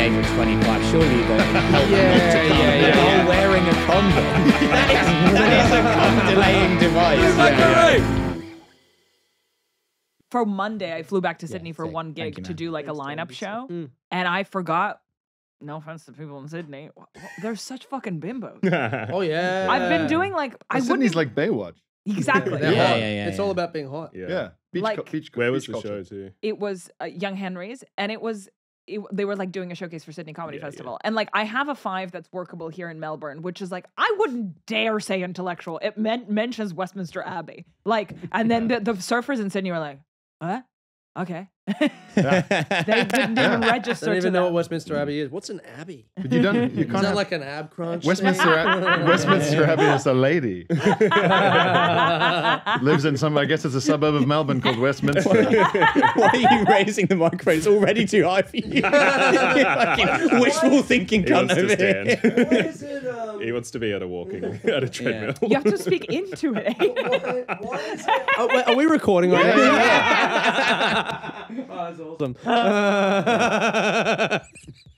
age of 25, surely you've got help not to come while wearing a condom. that is a cum delaying device. For Monday, I flew back to Sydney for one gig to do like a lineup show, and I forgot. No offense to people in Sydney, they're such fucking bimbos. Oh yeah, I've been doing like Sydney's like Baywatch. Exactly. Yeah. It's all about being hot. Yeah. Beach Where was the culture. show too? It was Young Henry's, and they were like doing a showcase for Sydney Comedy Festival. And like I have a 5 that's workable here in Melbourne, which is like I wouldn't dare say intellectual. It mentions Westminster Abbey. Like, and then the surfers in Sydney were like, huh? Okay. They didn't even register. I don't even know what Westminster Abbey is. What's an abbey? But you don't. You Is can't that have like an ab crunch? Westminster Abbey is a lady. Lives in some. I guess it's a suburb of Melbourne called Westminster. Why are you raising the microphone? It's already too high for you. Fucking wishful thinking He wants cunt to over stand. here. What is it? He wants to be at a treadmill. You have to speak into it. What is it? Oh, wait, are we recording right now? Oh, that's awesome.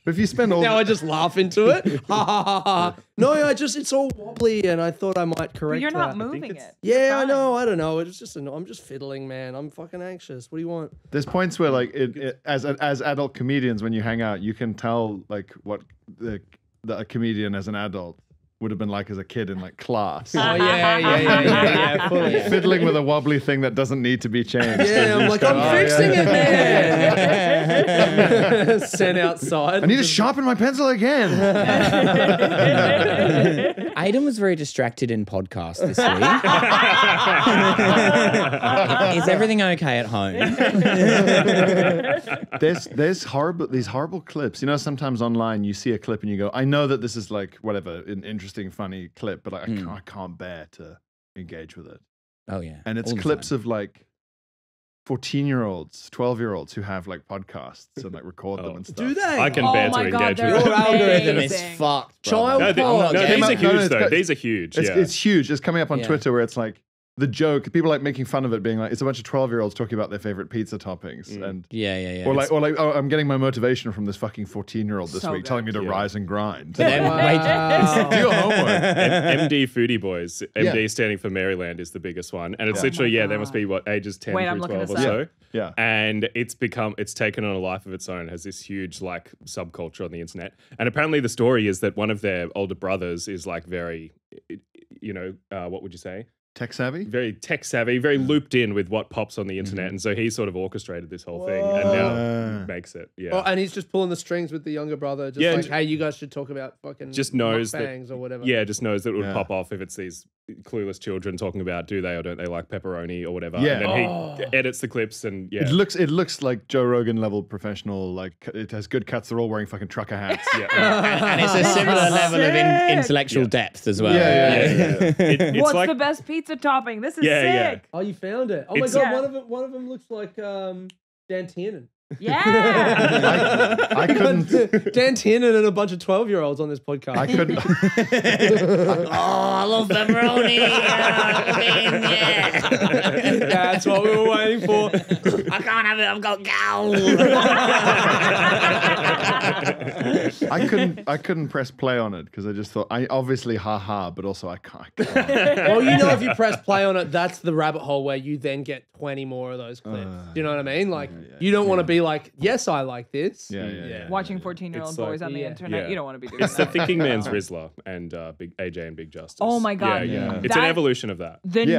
But if you spend all Now I just laugh into it. Ha ha ha ha. No, it's all wobbly, and I thought I might correct You're not that. moving it. Yeah, I know. I don't know. It's just I'm just fiddling, man. I'm fucking anxious. What do you want? there's points where like as adult comedians, when you hang out, you can tell like what a comedian as an adult would have been like as a kid in like class. Oh yeah. Fully. Fiddling with a wobbly thing that doesn't need to be changed. Yeah, I'm like, I'm fixing it, man. Sent outside. I need to sharpen my pencil again. Aidan was very distracted in podcast this week. Is everything okay at home? There's these horrible clips. You know, sometimes online you see a clip and you go, I know that this is like whatever, an interesting, funny clip, but I can't bear to engage with it. Oh yeah. And it's All the clips time. of like 14-year-olds, 12-year-olds who have like podcasts and like record them and stuff. Do they? I can Oh bear my to God, engage they're with Your it. algorithm is amazing. fucked. Child brother. porn. No, came these out- are no, huge it's though. got- These are huge. It's huge. It's coming up on Yeah. Twitter where it's like the joke. People like making fun of it, being like, it's a bunch of 12-year-olds talking about their favorite pizza toppings, and Yeah. or like, oh, I'm getting my motivation from this fucking 14-year-old this So week telling me to good. rise and grind. But then, Wow. Do your homework. MD Foodie Boys. MD standing for Maryland is the biggest one, and it's literally my they must be what ages 10 Wait, I'm through looking 12 or this so. up. Yeah. And it's taken on a life of its own. Has this huge like subculture on the internet, and apparently the story is that one of their older brothers is like very, what would you say? Tech savvy? Very tech savvy, very looped in with what pops on the internet, and so he sort of orchestrated this whole thing, and now makes it. Yeah. Oh, and he's just pulling the strings with the younger brother. Just like, hey, you guys should talk about fucking just knows that mukbangs or whatever. Yeah, just knows that it would Yeah. pop off if it's these clueless children talking about do they or don't they like pepperoni or whatever. Yeah. And then he edits the clips and It looks like Joe Rogan level professional. Like it has good cuts. They're all wearing fucking trucker hats. and it's a similar level of intellectual depth as well. It's What's like the best pizza topping? This is Yeah. sick. Oh, you found it. Oh It's- my god, Yeah. one of them looks like Dan Tiernan. Yeah. I couldn't. Dan Tiernan and a bunch of 12-year-olds on this podcast. I couldn't. Oh, I love pepperoni. Yeah. That's what we were waiting for. I can't have it. I've got gout. I couldn't press play on it because I just thought I obviously haha, but also I can't. Well, if you press play on it, that's the rabbit hole where you then get 20 more of those clips. Do you know what I mean? Like, you don't want to be like, yes, I like this. Yeah. Watching 14-year-old It's like- boys on the internet, yeah. you don't want to be doing it's the that. thinking man's Rizzler and Big AJ and Big Justice. Oh my God. Yeah. It's an That- evolution of that. The Yeah.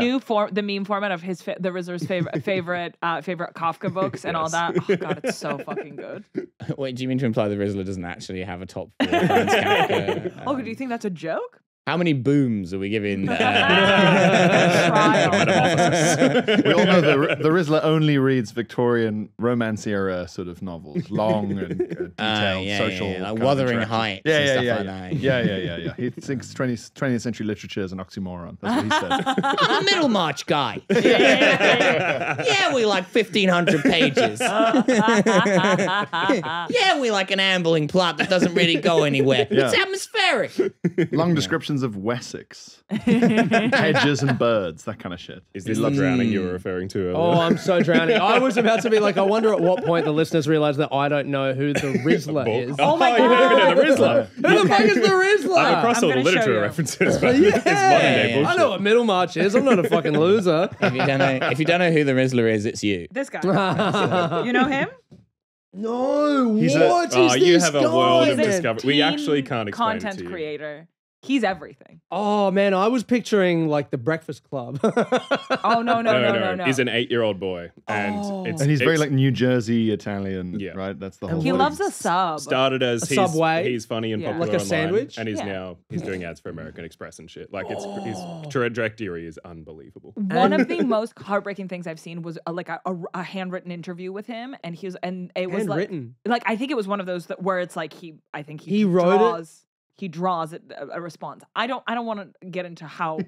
the meme format of the Rizzler's favorite Kafka books and all that. Oh God, it's so fucking good. Wait, do you mean to imply the Rizzler doesn't actually have a top 4 Franz Kafka? Oh, do you think that's a joke? How many booms are we giving? Trial. We all know the Rizzler only reads Victorian romance era sort of novels, long and detailed social. like kind of Wuthering interaction. Heights Yeah, and yeah, stuff yeah, like yeah. that. Yeah. He thinks 20th century literature is an oxymoron. That's what he said. I'm a Middlemarch guy. Yeah, we like 1,500 pages. Yeah, we like an ambling plot that doesn't really go anywhere. Yeah. It's atmospheric. Long descriptions Mountains of Wessex, hedges and birds, that kind of shit. Is this the drowning you were referring to earlier? Oh, I'm so drowning. I was about to be like, I wonder at what point the listeners realize that I don't know who the Rizzler is. Oh my you don't even know the God. Rizzler. Who the fuck is the Rizzler? I'm across I'm all the gonna show literature you. references, but it's modern day bullshit. I know what Middlemarch is. I'm not a fucking loser. If you don't know who the Rizzler is, it's you. This guy. You know him? No, He's what Oh, is you this have a guy? world of He's a discovery. We teen actually can't explain it content to you. creator. He's everything. Oh man, I was picturing like the Breakfast Club. Oh no. He's an 8-year-old boy, and And he's very it's- like New Jersey Italian, Yeah. right? That's the whole He thing. loves a sub. started as A Subway? he's funny and Yeah. popular Like a online, sandwich? and he's Yeah. now doing ads for American Express and shit. Like his trajectory is unbelievable. One of the most heartbreaking things I've seen was a handwritten interview with him, and it was Handwritten? like I think it was one of those where it's like he He wrote it? draws. He draws a response. I don't want to get into how.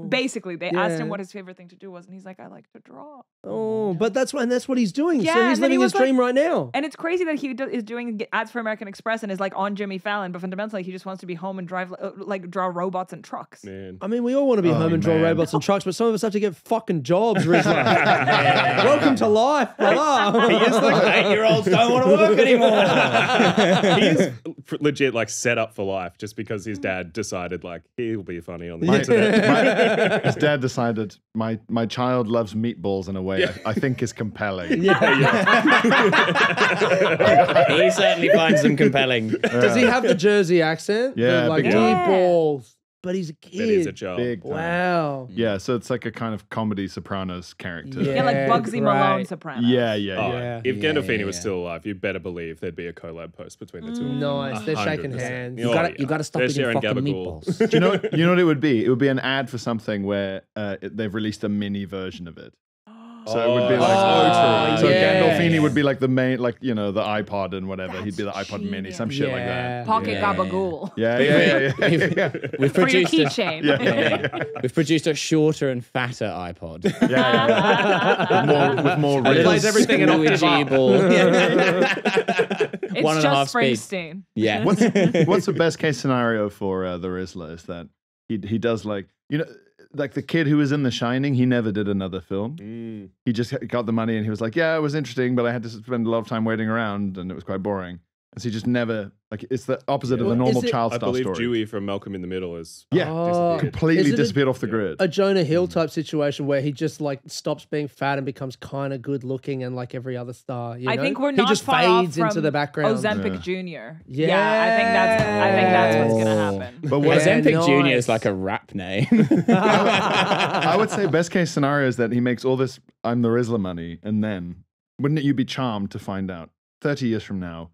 Basically, they asked him Yeah. what his favorite thing to do was, and he's like, "I like to draw." Oh, but that's what he's doing. Yeah, So and he's then he living his was like- dream right now. And it's crazy that he is doing ads for American Express and is like on Jimmy Fallon, but fundamentally he just wants to be home and drive draw robots and trucks. Man. I mean, we all want to be home and draw man. robots and trucks, but some of us have to get fucking jobs, Rizzler. Welcome to life, brother. He is like 8-year-olds don't want to work anymore. He is legit like set up for life just because his dad decided like he'll be funny on the internet. His dad decided my child loves meatballs in a way I think is compelling. He certainly finds them compelling. Does he have the Jersey accent? Yeah, The, like big deep time. balls. But he's a kid. That is a child. Big time. Wow. Yeah, so it's like a kind of comedy Sopranos character. Yeah, like Bugsy Malone right. Sopranos. Yeah. Oh, Yeah. if Gandolfini yeah, was yeah. still alive, you better believe there'd be a collab post between the two. of them. Nice. They're shaking 100%. hands. Oh, You gotta stop They're eating sharing fucking gabagool. meatballs. Do you know what it would be? It would be an ad for something where they've released a mini version of it. So it would be like, Oh, so yeah. Gandolfini would be like the main, like, you know, the iPod and whatever. He'd be the iPod Mini, some shit like that. Pocket Yeah. gabagool. Yeah. We've For your produced a, keychain. we've produced a shorter and fatter iPod. With more It reels. plays everything in octave up. It's 1.5 just speed. Springsteen. Yeah. What's the best case scenario for the Rizzler is that he does like, you know, like the kid who was in The Shining, he never did another film. He just got the money and he was like, yeah, it was interesting, but I had to spend a lot of time waiting around and it was quite boring. And so he just never, like, it's the opposite of the Well, normal is it- child I star believe story. Dewey from Malcolm in the Middle is Yeah, Oh. completely Is it a- disappeared off the grid. A Jonah Hill type situation where he just like stops being fat and becomes kind of good looking and like every other star. You I know? think we're he not just far fades off into from the background. Ozempic Jr. Yeah. I think that's what's gonna happen. But what, Yeah. Ozempic Jr. nice. is like a rap name. I would say best case scenario is that he makes all this I'm the Rizzler money, and then wouldn't you be charmed to find out 30 years from now,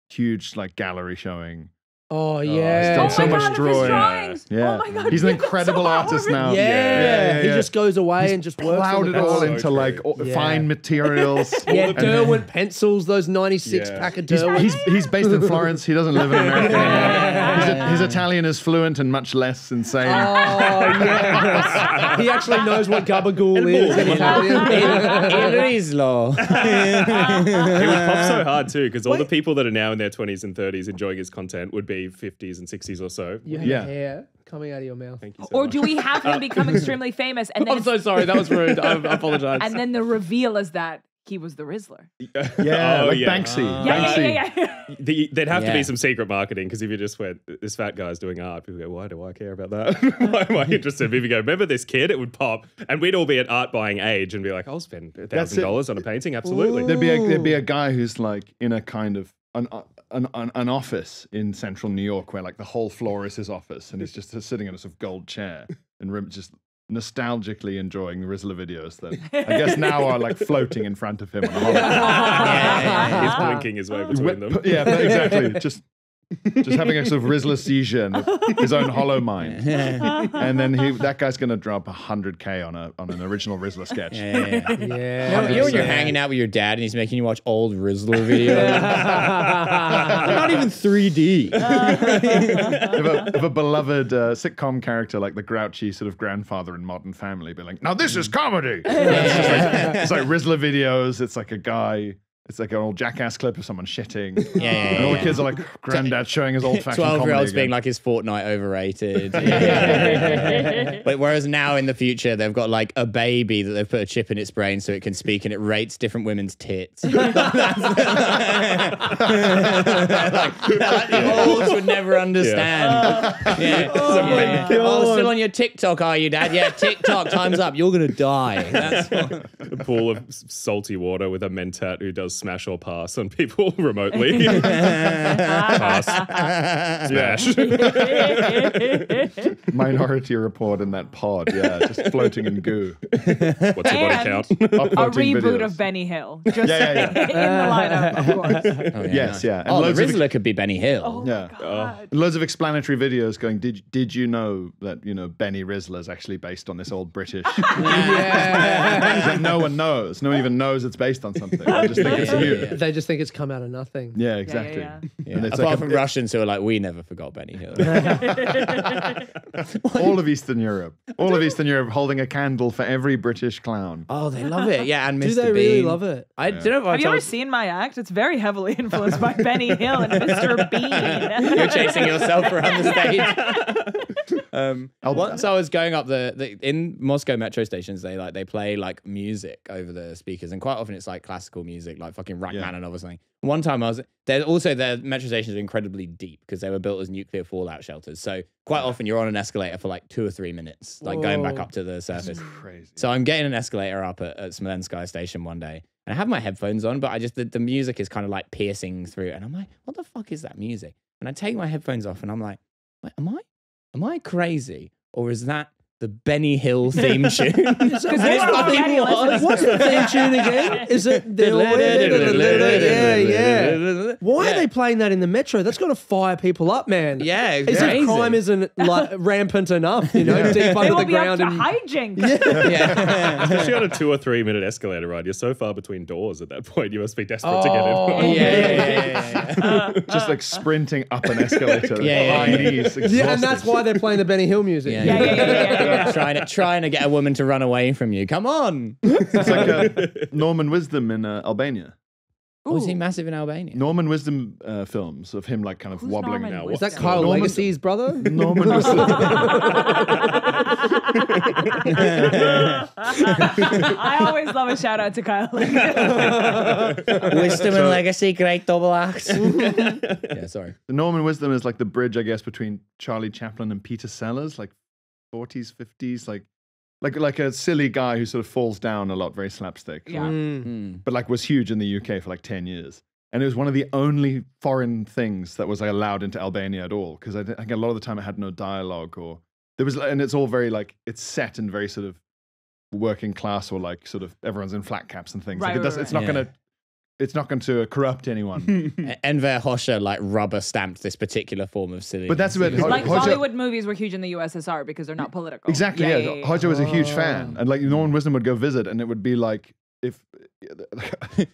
huge like gallery showing. Oh he's yeah. done Oh so my much God, his drawing. drawings. Yeah. Oh my God, He's an yeah, that's incredible so artist now. Yeah. He yeah. just goes away and just works. Plowed on it the all So pencil. into true. like Yeah. fine materials. Yeah, And Derwent pencils, those 96 Yeah. pack of Derwent. He's based in Florence. He doesn't live in America anymore. His Italian is fluent and much less insane. Oh, yes. He actually knows what gabagool is in Italian. Il Rislo. It would pop so hard too, because all the people that are now in their 20s and 30s enjoying his content would be 50s and 60s or so. You have Yeah. hair coming out of your mouth. Thank you so Or much. do we have him become extremely famous and then I'm so sorry. That was rude. I apologize. and then the reveal is that he was the Rizzler? Yeah, Oh, like yeah. Banksy. Yeah. There'd have to Yeah. be some secret marketing, because if you just went, this fat guy's doing art, people go, why do I care about that? Why am I interested? If you go, remember this kid, it would pop. And we'd all be at art buying age and be like, I'll spend $1,000 on a painting. Absolutely. There'd be a guy who's like in a kind of an office in central New York where like the whole floor is his office and he's just sitting in a sort of gold chair and just nostalgically enjoying the Rizzler videos that I guess now are like floating in front of him. On a hologram. He's blinking his way between them. Yeah, exactly. Just having a sort of Rizzler seizure and his own hollow mind. And then that guy's going to drop $100K on an original Rizzler sketch. Yeah. yeah. You know when you're hanging out with your dad and he's making you watch old Rizzler videos? They're not even 3D. If a beloved sitcom character like the grouchy sort of grandfather in Modern Family be like, now this is comedy. It's like Rizzler videos. It's like a guy It's like an old Jackass clip of someone shitting. Yeah, And all the kids are like, granddad showing his old-fashioned 12-year-olds comedy being again. like, is Fortnite overrated? But whereas now in the future, they've got like a baby that they've put a chip in its brain so it can speak and it rates different women's tits. Like the olds would never understand. Oh, still on your TikTok, are you, Dad? Yeah, TikTok, time's up. You're going to die. That's A pool of salty water with a mentat who does smash or pass on people remotely. Pass. Smash. Minority Report in that pod, just floating in goo. What's your body count? A Upvoting reboot videos. of Benny Hill. Just Yeah. in the lineup, of course. Yes, yeah. And Oh, the loads of Rizzler could be Benny Hill. Oh, Yeah. my God. Loads of explanatory videos going, did you know that, Benny Rizzler is actually based on this old British that no one knows. No one even knows it's based on something. They just think it's new. They just think it's come out of nothing. Yeah, exactly. yeah. Yeah. And it's Apart like from Russians who are like, we never forgot Benny Hill. all of Eastern Europe. All of Eastern Europe holding a candle for every British clown. Oh, they love it. Yeah, and Mr. Do they Bean. really love it? I don't know if I Have you ever told seen my act? It's very heavily influenced by Benny Hill and Mr. Bean. you're chasing yourself around the stage. Once I was going up the in Moscow metro stations, they play like music over the speakers, and quite often it's like classical music, like fucking Rachmaninoff or something. One time their metro stations are incredibly deep because they were built as nuclear fallout shelters. So quite often you're on an escalator for like 2 or 3 minutes, like going back up to the surface. Crazy. So I'm getting an escalator up at Smolenskaya station one day, and I have my headphones on, but I just the music is kind of like piercing through, and I'm like, what the fuck is that music? And I take my headphones off, and I'm like, wait, am I crazy, or is that the Benny Hill theme tune? Because you are already listening. What's the theme tune again? Is it? Yeah. Why are they playing that in the metro? That's got to fire people up, man. Yeah, it's As if crazy. crime isn't like rampant enough, deep They under will the be up ground. to And hijinks. Yeah. Especially on a 2 or 3 minute escalator ride, you're so far between doors at that point. You must be desperate to get in. Yeah. Just like sprinting up an escalator. Yeah. Knees, yeah, and that's exhausted. why they're playing the Benny Hill music. Yeah. Trying to get a woman to run away from you. Come on. It's like Norman Wisdom in Albania. Oh, is he massive in Albania? Norman Wisdom films of him like kind of Who's wobbling Norman now. Is Wisdom? that Kyle Norman- Legacy's brother? Norman Wisdom. I always love a shout out to Kyle. Wisdom and Legacy, great double act. Yeah, sorry. Norman Wisdom is like the bridge, I guess, between Charlie Chaplin and Peter Sellers, like 40s, 50s, like a silly guy who sort of falls down a lot, very slapstick. Yeah. But like was huge in the UK for like 10 years. And it was one of the only foreign things that was like allowed into Albania at all. Because I think a lot of the time it had no dialogue or there was, and it's all very like, it's set and very sort of working class or like sort of everyone's in flat caps and things. Right, Like it right, does, right. it's not going to corrupt anyone. Enver Hoxha like rubber stamped this particular form of silliness. But that's a bit Like Hoxha- Bollywood movies were huge in the USSR because they're not political. Exactly, yeah. Hoxha was a huge fan. And like Norman Wisdom would go visit and it would be like, if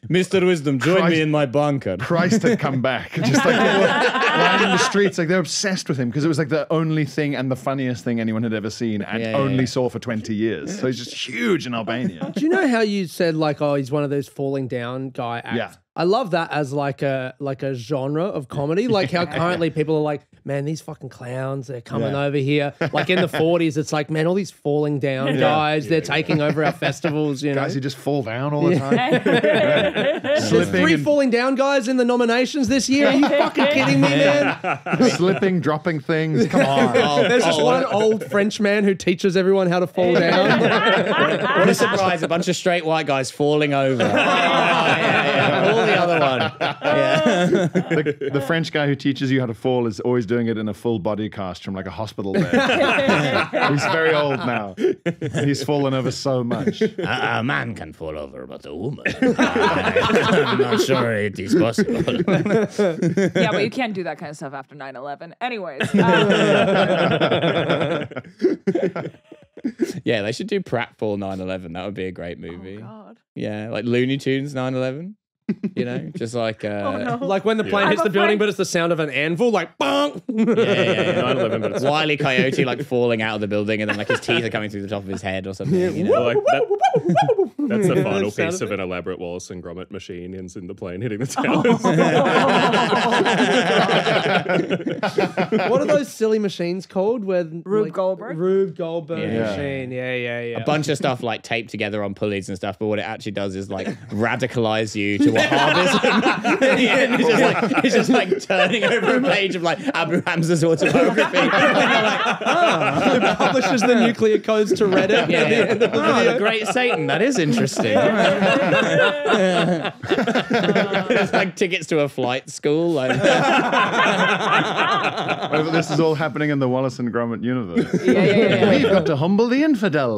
Mr. Wisdom, join Christ- me in my bunker. Christ had come back. Just like they were lying in the streets, like they're obsessed with him because it was like the only thing and the funniest thing anyone had ever seen and only saw for 20 years. So he's just huge in Albania. Do you know how you said like, oh, he's one of those falling down guy acts? Yeah. I love that as like a genre of comedy. Like how currently people are like, man, these fucking clowns, they're coming over here. Like in the 40s, it's like, man, all these falling down guys, they're taking over our festivals, you know. Guys who just fall down all the time. There's Slipping 3 and- falling down guys in the nominations this year. Are you fucking kidding me, man? Slipping, dropping things. Come on. There's just one old French man who teaches everyone how to fall down. What a surprise, a bunch of straight white guys falling over. All the other one. Yeah. The French guy who teaches you how to fall is always doing it in a full body cast from like a hospital bed. He's very old now. He's fallen over so much. A man can fall over, but a woman. I'm not sure it is possible. Yeah, but you can't do that kind of stuff after 9/11. Anyways. Yeah, they should do pratfall 9/11. That would be a great movie. God. Yeah, like Looney Tunes 9/11. You know, just like Like when the plane I'm hits the building, afraid- but it's the sound of an anvil, like bong. yeah. 9/11, but it's Wile E. Coyote like falling out of the building, and then like his teeth are coming through the top of his head or something. You know? like that's the final Sound piece of of an elaborate Wallace and Gromit machine ends in the plane hitting the towers. What are those silly machines called? Where Rube Goldberg? Rube Goldberg Yeah. machine. Yeah. A bunch of stuff like taped together on pulleys and stuff, but what it actually does is like radicalize you to wahhabism. It's just like turning over a page of like Abu Hamza's autobiography. And you're like, It publishes the nuclear codes to Reddit. yeah, at the end of the Oh, video. the Great Satan. That is interesting. It's like tickets to a flight school. Like, Oh, but this is all happening in the Wallace and Gromit universe. Yeah. We've got to humble the infidel.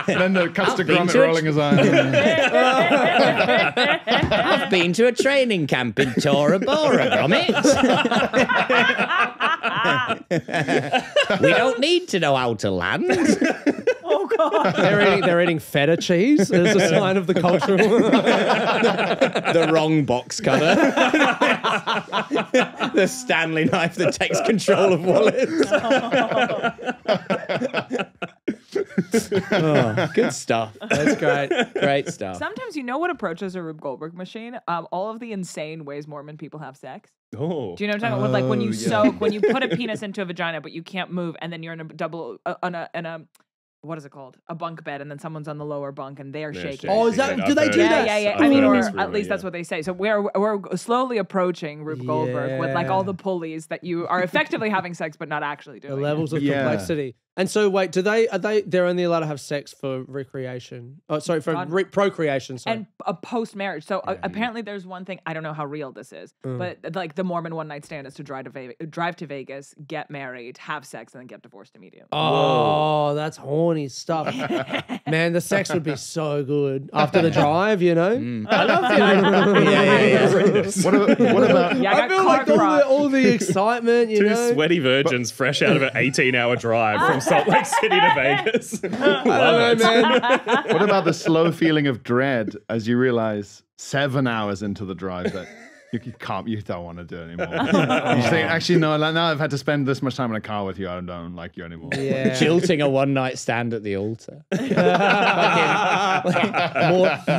Then the cuts to been Gromit to a- rolling his eyes. I've been to a training camp in Tora Bora, Gromit. We don't need to know how to land. Oh God. They're eating feta cheese as a sign of the cultural. The wrong box cutter. The Stanley knife that takes control of Wallace. Oh, good stuff. That's great. Great stuff. Sometimes you know what approaches a Rube Goldberg machine? All of the insane ways Mormon people have sex. Oh. Do you know what I'm talking about? Like when you soak, when you put a penis into a vagina, but you can't move, and then you're in a double, in a what is it called? A bunk bed, and then someone's on the lower bunk, and they're shaking. Oh, is that? Do they do that? Yeah. I mean, or at least that's what they say. So we're slowly approaching Rube Goldberg with like all the pulleys that you are effectively having sex, but not actually doing. The levels of Yeah. complexity. And so, wait, they're only allowed to have sex for recreation? Oh, sorry, for God. procreation. Sorry. And a post marriage. So apparently, there's one thing I don't know how real this is, but like the Mormon one night stand is to drive to Vegas, get married, have sex, and then get divorced immediately. Oh, that's horny stuff. Man, the sex would be so good after the drive, you know? I love the idea. What about Yeah, I feel like all the excitement, you Two know? sweaty virgins fresh out of an 18-hour drive from Salt Lake City to Vegas. I don't know, man. what about the slow feeling of dread as you realize 7 hours into the drive that you don't want to do it anymore. You think, actually, no, now I've had to spend this much time in a car with you, I don't like you anymore. Yeah. Jilting a one-night stand at the altar.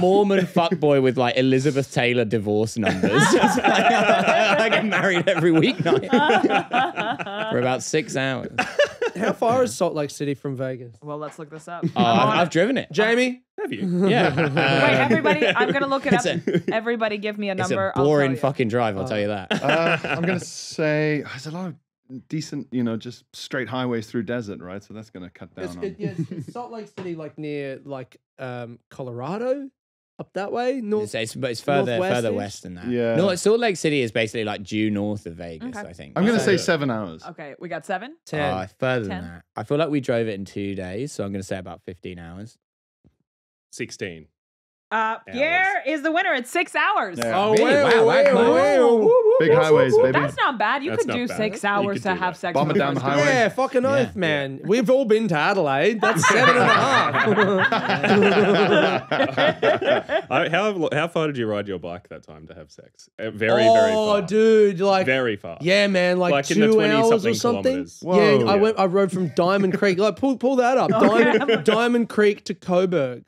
Mormon fuckboy with like Elizabeth Taylor divorce numbers. I get married every weeknight for about 6 hours. How far is Salt Lake City from Vegas? Well, let's look this up. I've driven it. Jamie? Have you? Yeah. Wait, everybody, I'm gonna look it up. It's Everybody, give me a It's number. a boring I'll tell you. fucking drive, I'll tell you that. I'm going to say there's a lot of decent, just straight highways through desert, right? So that's going to cut down on. It's Salt Lake City, like near Colorado, up that way. North. But it's further Northwest-ish? west than that. Yeah. No, Salt Lake City is basically like due north of Vegas, Okay. I think. I'm going to So- say 7 hours. Okay, we got 7. 10. Further 10. than that. I feel like we drove it in 2 days, so I'm going to say about 15 hours. 16. Pierre is the winner. It's 6 hours. Yeah. Oh, Really? wow, Wow, wow. Big highways, baby. That's not bad. You That's could not do bad. 6 You hours could to do have that. sex. Bomb with it the down the first highway. Yeah, fucking oath, man. We've all been to Adelaide. That's 7.5. How far did you ride your bike that time to have sex? Very Oh, far. dude, like Very far. yeah, man, like in the 2 hours or 20-something something. kilometers. Yeah, Whoa. I rode from Diamond Creek. Like pull that up. Diamond Creek to Coburg.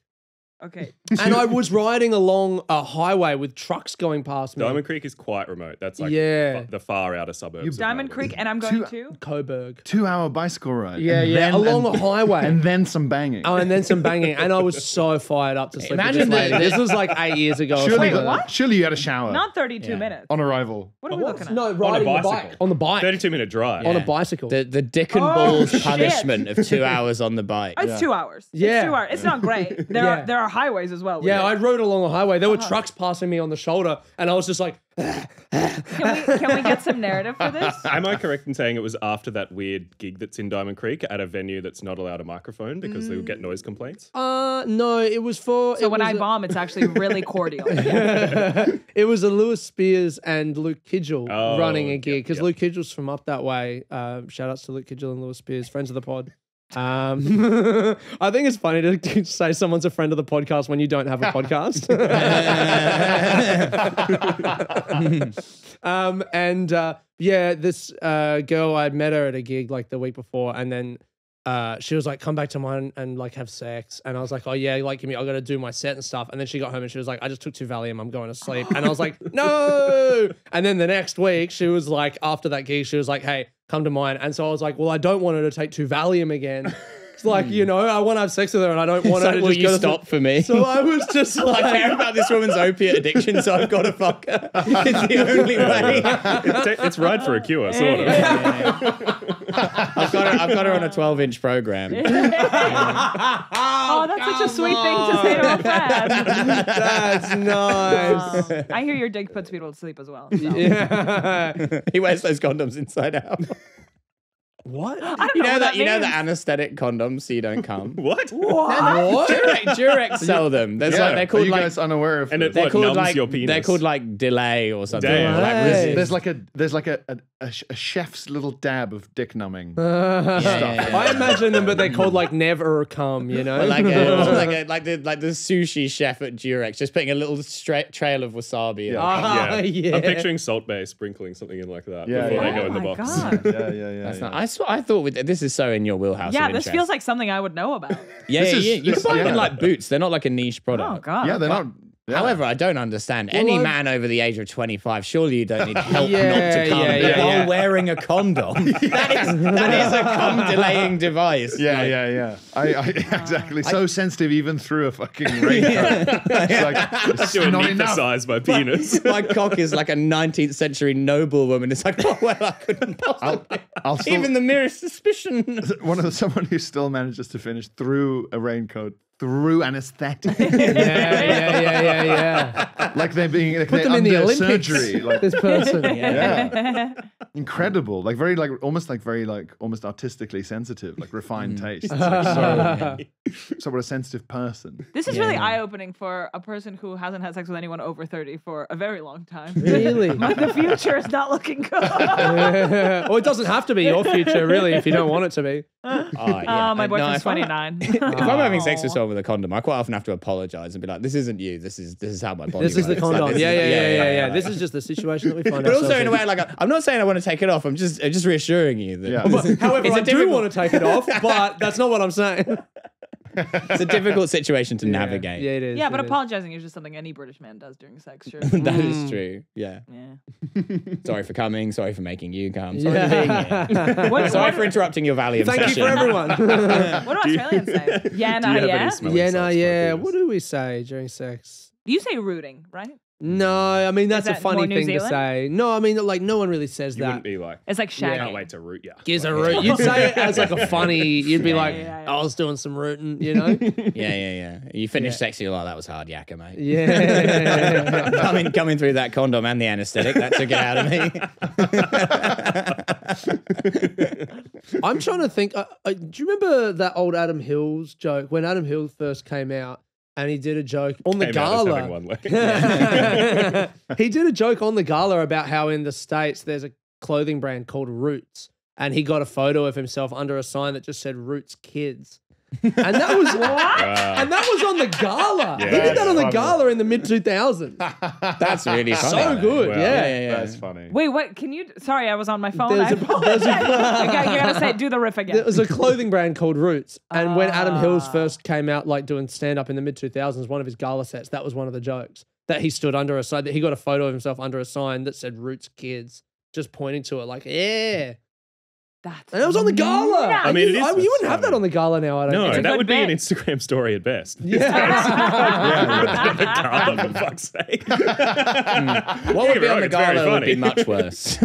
Okay. And I was riding along a highway with trucks going past me. Diamond Creek is quite remote. That's like Yeah. the far outer suburbs. of Diamond Melbourne. Creek, and I'm going to. Coburg. 2-hour bicycle ride. Yeah, And yeah, then- along and- a highway. And then some banging. Oh, and then some banging. And I was so fired up to sleep Imagine with this lady. the- This was like 8 years ago. or surely, something. Wait, what? surely you had a shower Not 32 minutes. on arrival. What are we looking at? No, riding the bicycle. bike. On the bike. 32-minute drive. On a Yeah. bicycle. The dick and Oh, balls shit. punishment of 2 hours on the bike. It's 2 hours. Yeah. It's 2 hours. It's not great. There are highways as well. Yeah, I rode along a highway. There were trucks passing me on the shoulder, and I was just like, Can we get some narrative for this? Am I correct in saying it was after that weird gig that's in Diamond Creek at a venue that's not allowed a microphone because they would get noise complaints? no, it was for. So it when was I a- bomb, it's actually really cordial. it was a Lewis Spears and Luke Kidgel Oh, running a gig because yep. Luke Kidgel's from up that way. Shout outs to Luke Kidgel and Lewis Spears, friends of the pod. I think it's funny to say someone's a friend of the podcast when you don't have a podcast. This girl, I'd met her at a gig like the week before, and then she was like, come back to mine and like have sex. And I was like, oh yeah, like give me, I got to do my set and stuff. And then she got home and she was like, I just took 2 Valium, I'm going to sleep. And I was like, no. And then the next week she was like, after that gig, she was like, hey, come to mine. And so I was like, well, I don't want her to take 2 Valium again. It's like, you know, I want to have sex with her and I don't want her to just will you stop for me? So I was just like, I care about this woman's opiate addiction, so I've got to fuck her. It's the only way. It's right for a cure, sort of. I've got her on a 12-inch program. Oh, that's such a sweet thing to say to a friend. That's nice. I hear your dick puts people to sleep as well. So. Yeah. He wears those condoms inside out. What? I don't You know know what that you know means. the anesthetic condoms so you don't come. What? Durex sell them. There's like they're Are called you like guys unaware of And this? it they're what, called numbs like your penis. they're called like delay or something. Damn. Or like Hey. resist. There's like a chef's little dab of dick numbing. Yeah. I imagine them, but they're called like never come, you know? Or like the sushi chef at Durex, just putting a little straight trail of wasabi. Yeah. yeah. I'm picturing Salt Bay sprinkling something in like that Yeah, before yeah. they go in the Oh my box. God. Yeah. That's not, I thought this is so in your wheelhouse. Yeah, of this interest. feels like something I would know about. Yeah. You can buy them in like Boots. They're not like a niche product. Oh God. Yeah, they're not. Yeah. However, I don't understand. Any I've- man over the age of 25, surely you don't need help Yeah, not to come yeah, while yeah. wearing a condom. That is a cum delaying device. Yeah. I exactly. So sensitive even through a fucking raincoat. It's like, it's To not enough. emphasize my penis. My cock is like a 19th century noblewoman. It's like, oh, well, I couldn't possibly. I'll still, Even the merest suspicion. someone who still manages to finish through a raincoat, through anesthetic, Yeah. like they're being like Put they're them in the under Olympics. surgery. Like, This person. yeah, incredible. Like very like almost artistically sensitive, like refined taste. It's like so what a sensitive person. This is really eye-opening for a person who hasn't had sex with anyone over 30 for a very long time. Really? The future is not looking good. Well, it doesn't have to be your future, really, if you don't want it to be. My boyfriend's 29. If I'm having sex with someone with a condom, I quite often have to apologize and be like, "This isn't you. This is how my body. This is the works." condom. Like, this Yeah. is- This is just the situation that we find But ourselves also in a way, like I'm not saying I want to take it off. I'm just reassuring you that. Yeah. However, It's a I do difficult- want to take it off, but that's not what I'm saying. It's a difficult situation to navigate. Yeah, it is. Yeah, but it is. apologizing is just something any British man does during sex, sure. That is true. Yeah. Yeah. Sorry for coming. Sorry for making you come. Sorry Yeah. for being here. Sorry for interrupting your Valium Thank session. you for everyone. What do Australians say? Yeah, Do no, you have yeah. any smelly Yeah, salts no, for yeah. penis? What do we say during sex? You say rooting, right? No, I mean that's a that funny more New thing to Zealand? say. No, I mean like no one really says You that. wouldn't be like, It's like shagging. can't wait to root ya. Gives a root. You'd say it as like a funny. You'd be like, yeah. I was doing some rooting, you know? Yeah. You finish sex, you're like, that was hard yakka, mate. Yeah. coming through that condom and the anesthetic, that took it out of me. I'm trying to think. Do you remember that old Adam Hills joke when Adam Hills first came out? And he did a joke on the Came out as gala. having one leg. He did a joke on the gala about how in the States there's a clothing brand called Roots. And he got a photo of himself under a sign that just said Roots Kids. And that was and that was on the gala. Yeah, He did that on the funny. gala in the mid 2000s. That's really funny. So good, Wow. yeah. That's funny. Wait, what? Can you? Sorry, I was on my phone. There's I a- apologize. there's a- You gotta say, do the riff again. There was a clothing brand called Roots. And when Adam Hills first came out, like doing stand up in the mid 2000s, one of his gala sets, that was one of the jokes that he stood under a sign. That he got a photo of himself under a sign that said Roots Kids, just pointing to it like, yeah. That's And it was on the gala. nuts. I mean, it is you wouldn't have that on the gala now, I don't No, think. a that good would be an bit. Instagram story at best. Yeah. The gala, for fuck's sake. What would be You're on right, the it's very gala would be funny. much worse.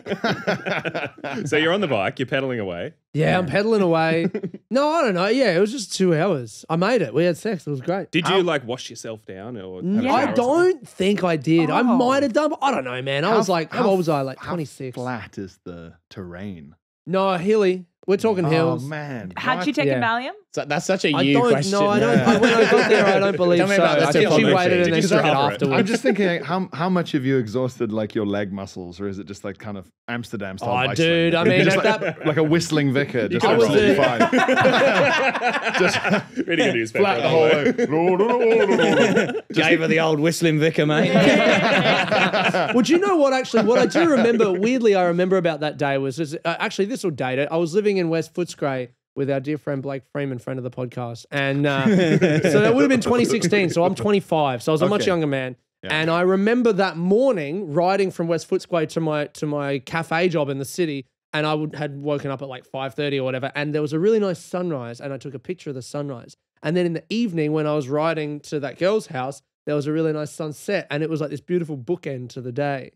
Yeah. So you're on the bike, you're pedaling away. Yeah, I'm pedaling away. No, I don't know. Yeah, it was just 2 hours. I made it. We had sex. It was great. Did you like wash yourself down or? have a Yeah. shower I or something? don't think I did. I Oh. might have done, but I don't know, man. I was like, how old was I? Like how 26. flat is the terrain? No, hilly. We're talking hills. Oh man. Had What? she taken Yeah. Valium? So that's such a I you don't question. know. I don't. When I got there, I don't believe Tell me so. about the I think she typology. waited and Did then you took it discover it? afterwards. I'm just thinking, how much have you exhausted like your leg muscles, or is it just like kind of Amsterdam style? Oh, bicycling? dude, I You're mean, just at that- like a whistling vicar, just I was absolutely a- fine. Just Reading a newspaper. flat the whole way. Gave her the old whistling vicar, mate. Well, do you know what? Actually, what I do remember, weirdly, I remember about that day was actually this will date it. I was living in West Footscray with our dear friend Blake Freeman, friend of the podcast, and so that would have been 2016. So I'm 25, so I was a much Okay. younger man. And I remember that morning riding from West Footscray to my cafe job in the city, and had woken up at like 5:30 or whatever, and there was a really nice sunrise, and I took a picture of the sunrise. And then in the evening, when I was riding to that girl's house, there was a really nice sunset, and it was like this beautiful bookend to the day.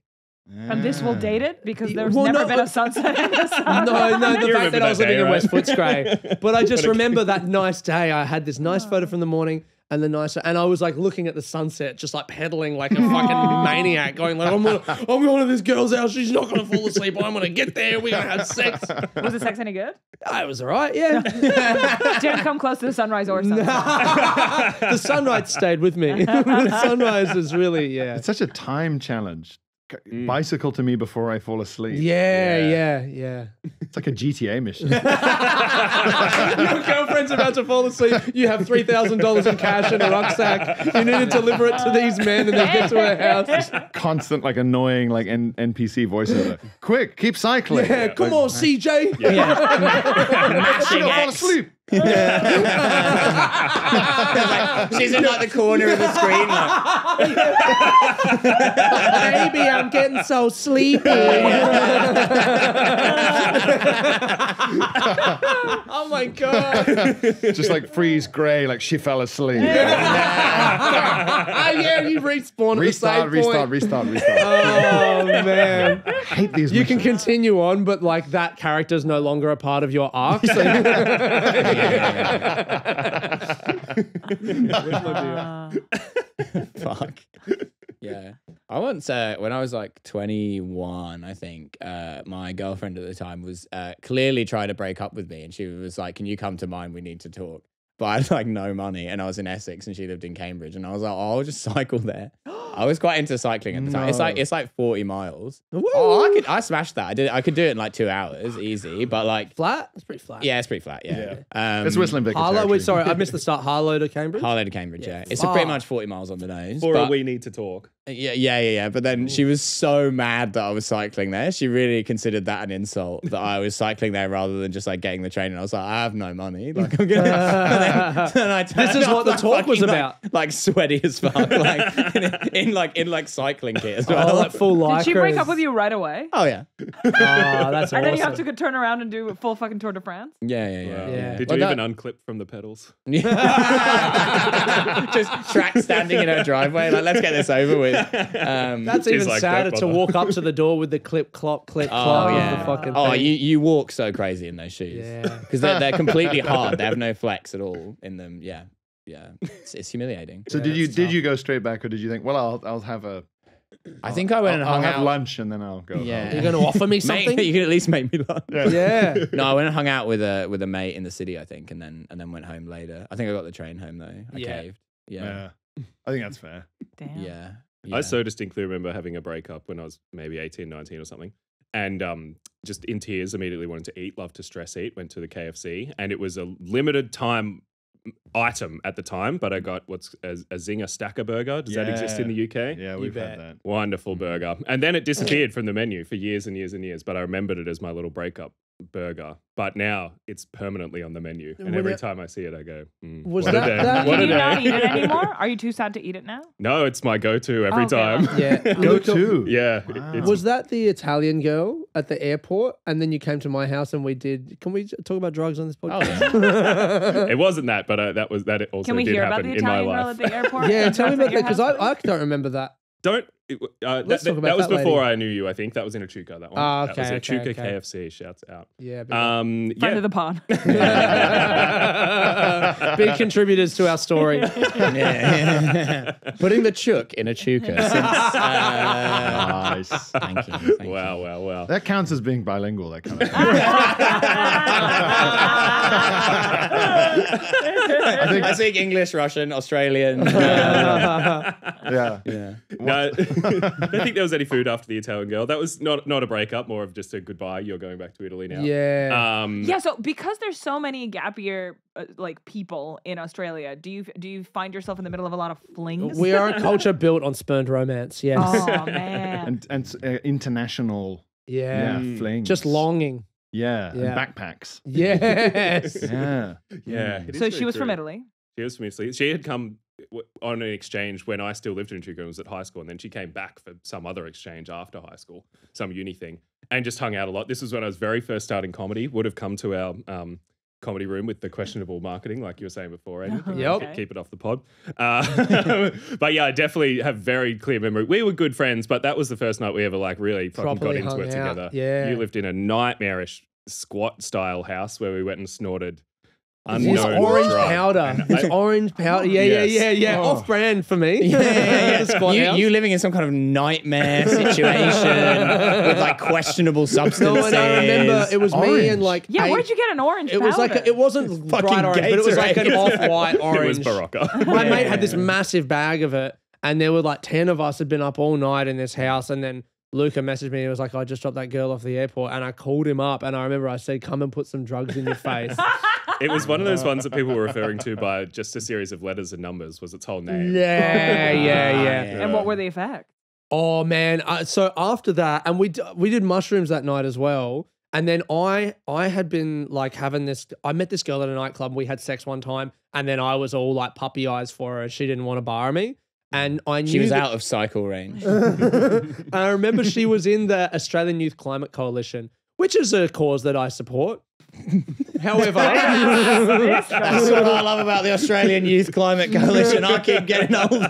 And this will date it because there's Well, never no, been a sunset in the sun. No, the You fact that I was remember that living day, in right? West Footscray. But I just remember that nice day. I had this nice photo from the morning and and I was like looking at the sunset, just like pedaling like a fucking maniac, going like, I'm going to this girl's house. She's not going to fall asleep. I'm going to get there. We're going to have sex. Was the sex any good? It was all right, yeah. Didn't come close to the sunrise or sunset. The sunrise stayed with me. The sunrise is really, yeah. It's such a time challenge. Bicycle to me before I fall asleep. Yeah. It's like a GTA mission. Your girlfriend's about to fall asleep. You have $3,000 in cash in a rucksack. You need to deliver it to these men and then get to her house. Constant, like annoying, like NPC voiceover. Quick, keep cycling. Yeah, come on, CJ. Mashing Don't fall X. asleep. She's in like the corner of the screen. Like, Baby, I'm getting so sleepy. Oh my God. Just like freeze gray, like she fell asleep. Yeah, you respawn at the same point. Restart. Oh man. I hate these You can missions. continue on, but like that character's no longer a part of your arc. So fuck. Yeah. I once, when I was like 21, I think, my girlfriend at the time was clearly trying to break up with me. And she was like, can you come to mine? We need to talk. But I had like no money and I was in Essex and she lived in Cambridge. And I was like, oh, I'll just cycle there. I was quite into cycling at the time. It's like 40 miles. Oh, I smashed that. I could do it in like 2 hours, easy. But like flat? It's pretty flat. yeah, it's pretty flat. Yeah. It's whistling Vicar Harlow, territory. sorry, I missed the start. Harlow to Cambridge? Harlow to Cambridge, yeah. It's fuck. pretty much 40 miles on the nose. For but- a we need to talk. Yeah. But then she was so mad that I was cycling there. She really considered that an insult that I was cycling there rather than just like getting the train. And I was like, I have no money. Like I'm gonna. and then I This is what the talk was fucking, about. Like sweaty as fuck. Like in cycling kit as well. Oh, like full lycra. Did she break up with you right away? Oh yeah. Oh, that's And then you awesome. have to turn around and do a full fucking Tour de France? Yeah. Yeah. Did Well, you that- even unclip from the pedals? Just track standing in her driveway. Like, let's get this over with. That's She's even like, sadder "Don't to bother." walk up to the door with the clip, clop, clip, Oh clop. yeah. Of the fucking Oh, thing. you walk so crazy in those shoes. Yeah. Because they're completely hard. They have no flex at all in them. Yeah. It's humiliating. So did you go straight back, or did you think, well, I'll have a I think I went and I'll hung have out. lunch and then I'll go. Yeah. You're going to offer me something? Mate, you can at least make me lunch. Yeah. No, I went and hung out with a mate in the city, I think, and then went home later. I think I got the train home though. I Yeah. caved. Yeah. I think that's fair. Damn. Yeah. I so distinctly remember having a breakup when I was maybe 18, 19 or something. And just in tears, immediately wanted to eat, loved to stress eat, went to the KFC. And it was a limited time item at the time, but I got what's a Zinger Stacker burger. Does that exist in the UK? Yeah, we've bet. had that. Wonderful burger. And then it disappeared from the menu for years and years and years, but I remembered it as my little breakup burger. But now it's permanently on the menu. And Would every it- time I see it, I go, Was what a that- day. that- What Can a you not day. eat it anymore? Are you too sad to eat it now? No, it's my go-to every Okay, time. well. Yeah. Go Luka- to. Yeah. Wow. It's Was that the Italian girl at the airport? And then you came to my house and we did. Can we talk about drugs on this podcast? It wasn't that, but that also Can we did hear about happen the in my Italian girl life. at the airport? Yeah, tell me about that because Your I don't remember that. Don't. Let's talk about that was that before lady. I knew you. I think that was in Echuca. That one. Ah, That was okay, Echuca okay, okay. KFC. Shouts out. Yeah. Friend Yeah. of the pod. Big contributors to our story. Yeah. Putting the chook in a chuka since Nice. Thank you. Thank you. Wow. That counts as being bilingual. That kind of thing. I speak English, Russian, Australian. Yeah. No, I don't think there was any food after the Italian girl. That was not a breakup, more of just a goodbye. You're going back to Italy now. Yeah. Yeah, so because there's so many gap year like people in Australia, do you find yourself in the middle of a lot of flings? We are a culture built on spurned romance. Yes. Oh man. And international flings. Just longing. Yeah. And backpacks. Yes. Yeah. Yeah. it is So very she was from true. Italy. She was from Italy. She had come on an exchange when I still lived in Chuka and was at high school, and then she came back for some other exchange after high school, some uni thing, and just hung out a lot. This was when I was very first starting comedy. Would have come to our comedy room with the questionable marketing, like you were saying before, Aidan. Yep. Keep it off the pod. But yeah, I definitely have very clear memory. We were good friends, but that was the first night we ever like really fucking Properly got into hung it out. together. Yeah. You lived in a nightmarish squat style house where we went and snorted This unknown orange drug. powder. And This orange powder. Yeah. Oh. Off brand for me. Yeah. Squat house. You living in some kind of nightmare situation with like questionable substances. No, and I remember it was me Orange. and like Yeah, eight- where'd you get an orange It was like powder? it wasn't Fucking bright orange, but it was like an Gatorade. off-white It orange. was Barocca. My mate had this massive bag of it, and there were like 10 of us had been up all night in this house, and then Luka messaged me. He was like, I just dropped that girl off the airport, and I called him up, and I remember I said, come and put some drugs in your face. It was one of those ones that people were referring to by just a series of letters and numbers was its whole name. Yeah. And what were the effects? Oh man! So after that, and we did mushrooms that night as well. And then I had been like having this. I met this girl at a nightclub. We had sex one time, and then I was all like puppy eyes for her. She didn't want to bar me, and I knew She was that- out of cycle range. And I remember she was in the Australian Youth Climate Coalition, which is a cause that I support. However, That's what I love about the Australian Youth Climate Coalition. I keep getting older.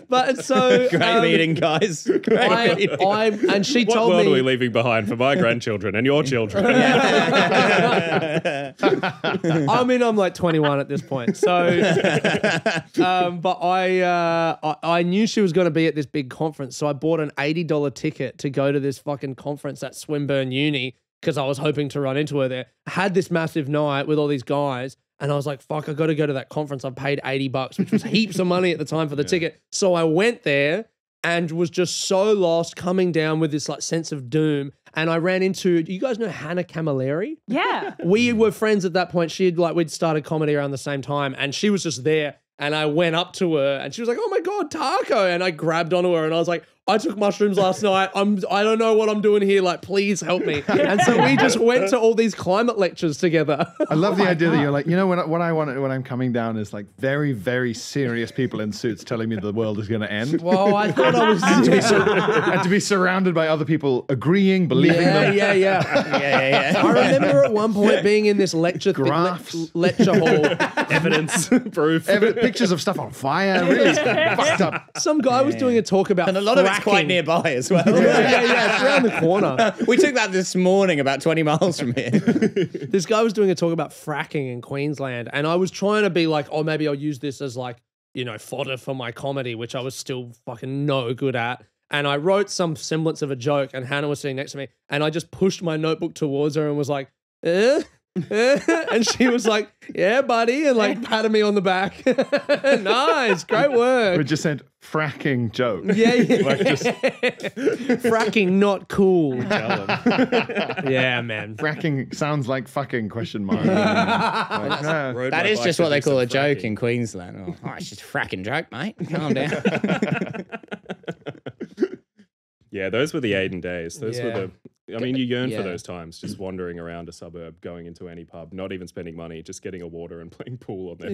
but so Great meeting, guys. Great meeting. and she What told world me are we leaving behind for my grandchildren and your children? I mean, I'm like 21 at this point. So, but I knew she was going to be at this big conference. So I bought an $80 ticket to go to this fucking conference at Swinburne Uni because I was hoping to run into her there. I had this massive night with all these guys. And I was like, fuck, I got to go to that conference. I paid $80, which was heaps of money at the time for the ticket. So I went there and was just so lost, coming down with this like sense of doom. And I ran into, do you guys know Hannah Camilleri? Yeah. We were friends at that point. We'd started comedy around the same time, and she was just there. And I went up to her, and she was like, "Oh my god, taco!" And I grabbed onto her, and I was like, "I took mushrooms last night. I don't know what I'm doing here. Like, please help me." And so we just went to all these climate lectures together. I love the idea that you're like, you know, what I want when I'm coming down is like very, very serious people in suits telling me the world is going to end. Well, I thought I was. And to be surrounded by other people agreeing, believing them. Yeah. I remember at one point being in this lecture Graphs. lecture hall. Evidence, proof. Pictures of stuff on fire, really fucked up. Some guy was doing a talk about And a lot of it's quite fracking. nearby as well. Yeah, it's around the corner. We took that this morning about 20 miles from here. This guy was doing a talk about fracking in Queensland, and I was trying to be like, oh, maybe I'll use this as like, you know, fodder for my comedy, which I was still fucking no good at. And I wrote some semblance of a joke, and Hannah was sitting next to me, and I just pushed my notebook towards her and was like, and she was like, yeah, buddy, and like patted me on the back. Nice, great work. We just said fracking joke. Yeah. Like just Fracking not cool. Tell them. Yeah, man. fracking sounds like fucking question mark. Like, no. Rode That my is bike just to what they do some call a joke fracking. in Queensland. Oh, it's just a fracking joke, mate. Calm down. Yeah, those were the Aidan days. Those were the. I mean, you yearn for Yeah. those times, just wandering around a suburb, going into any pub, not even spending money, just getting a water and playing pool on there.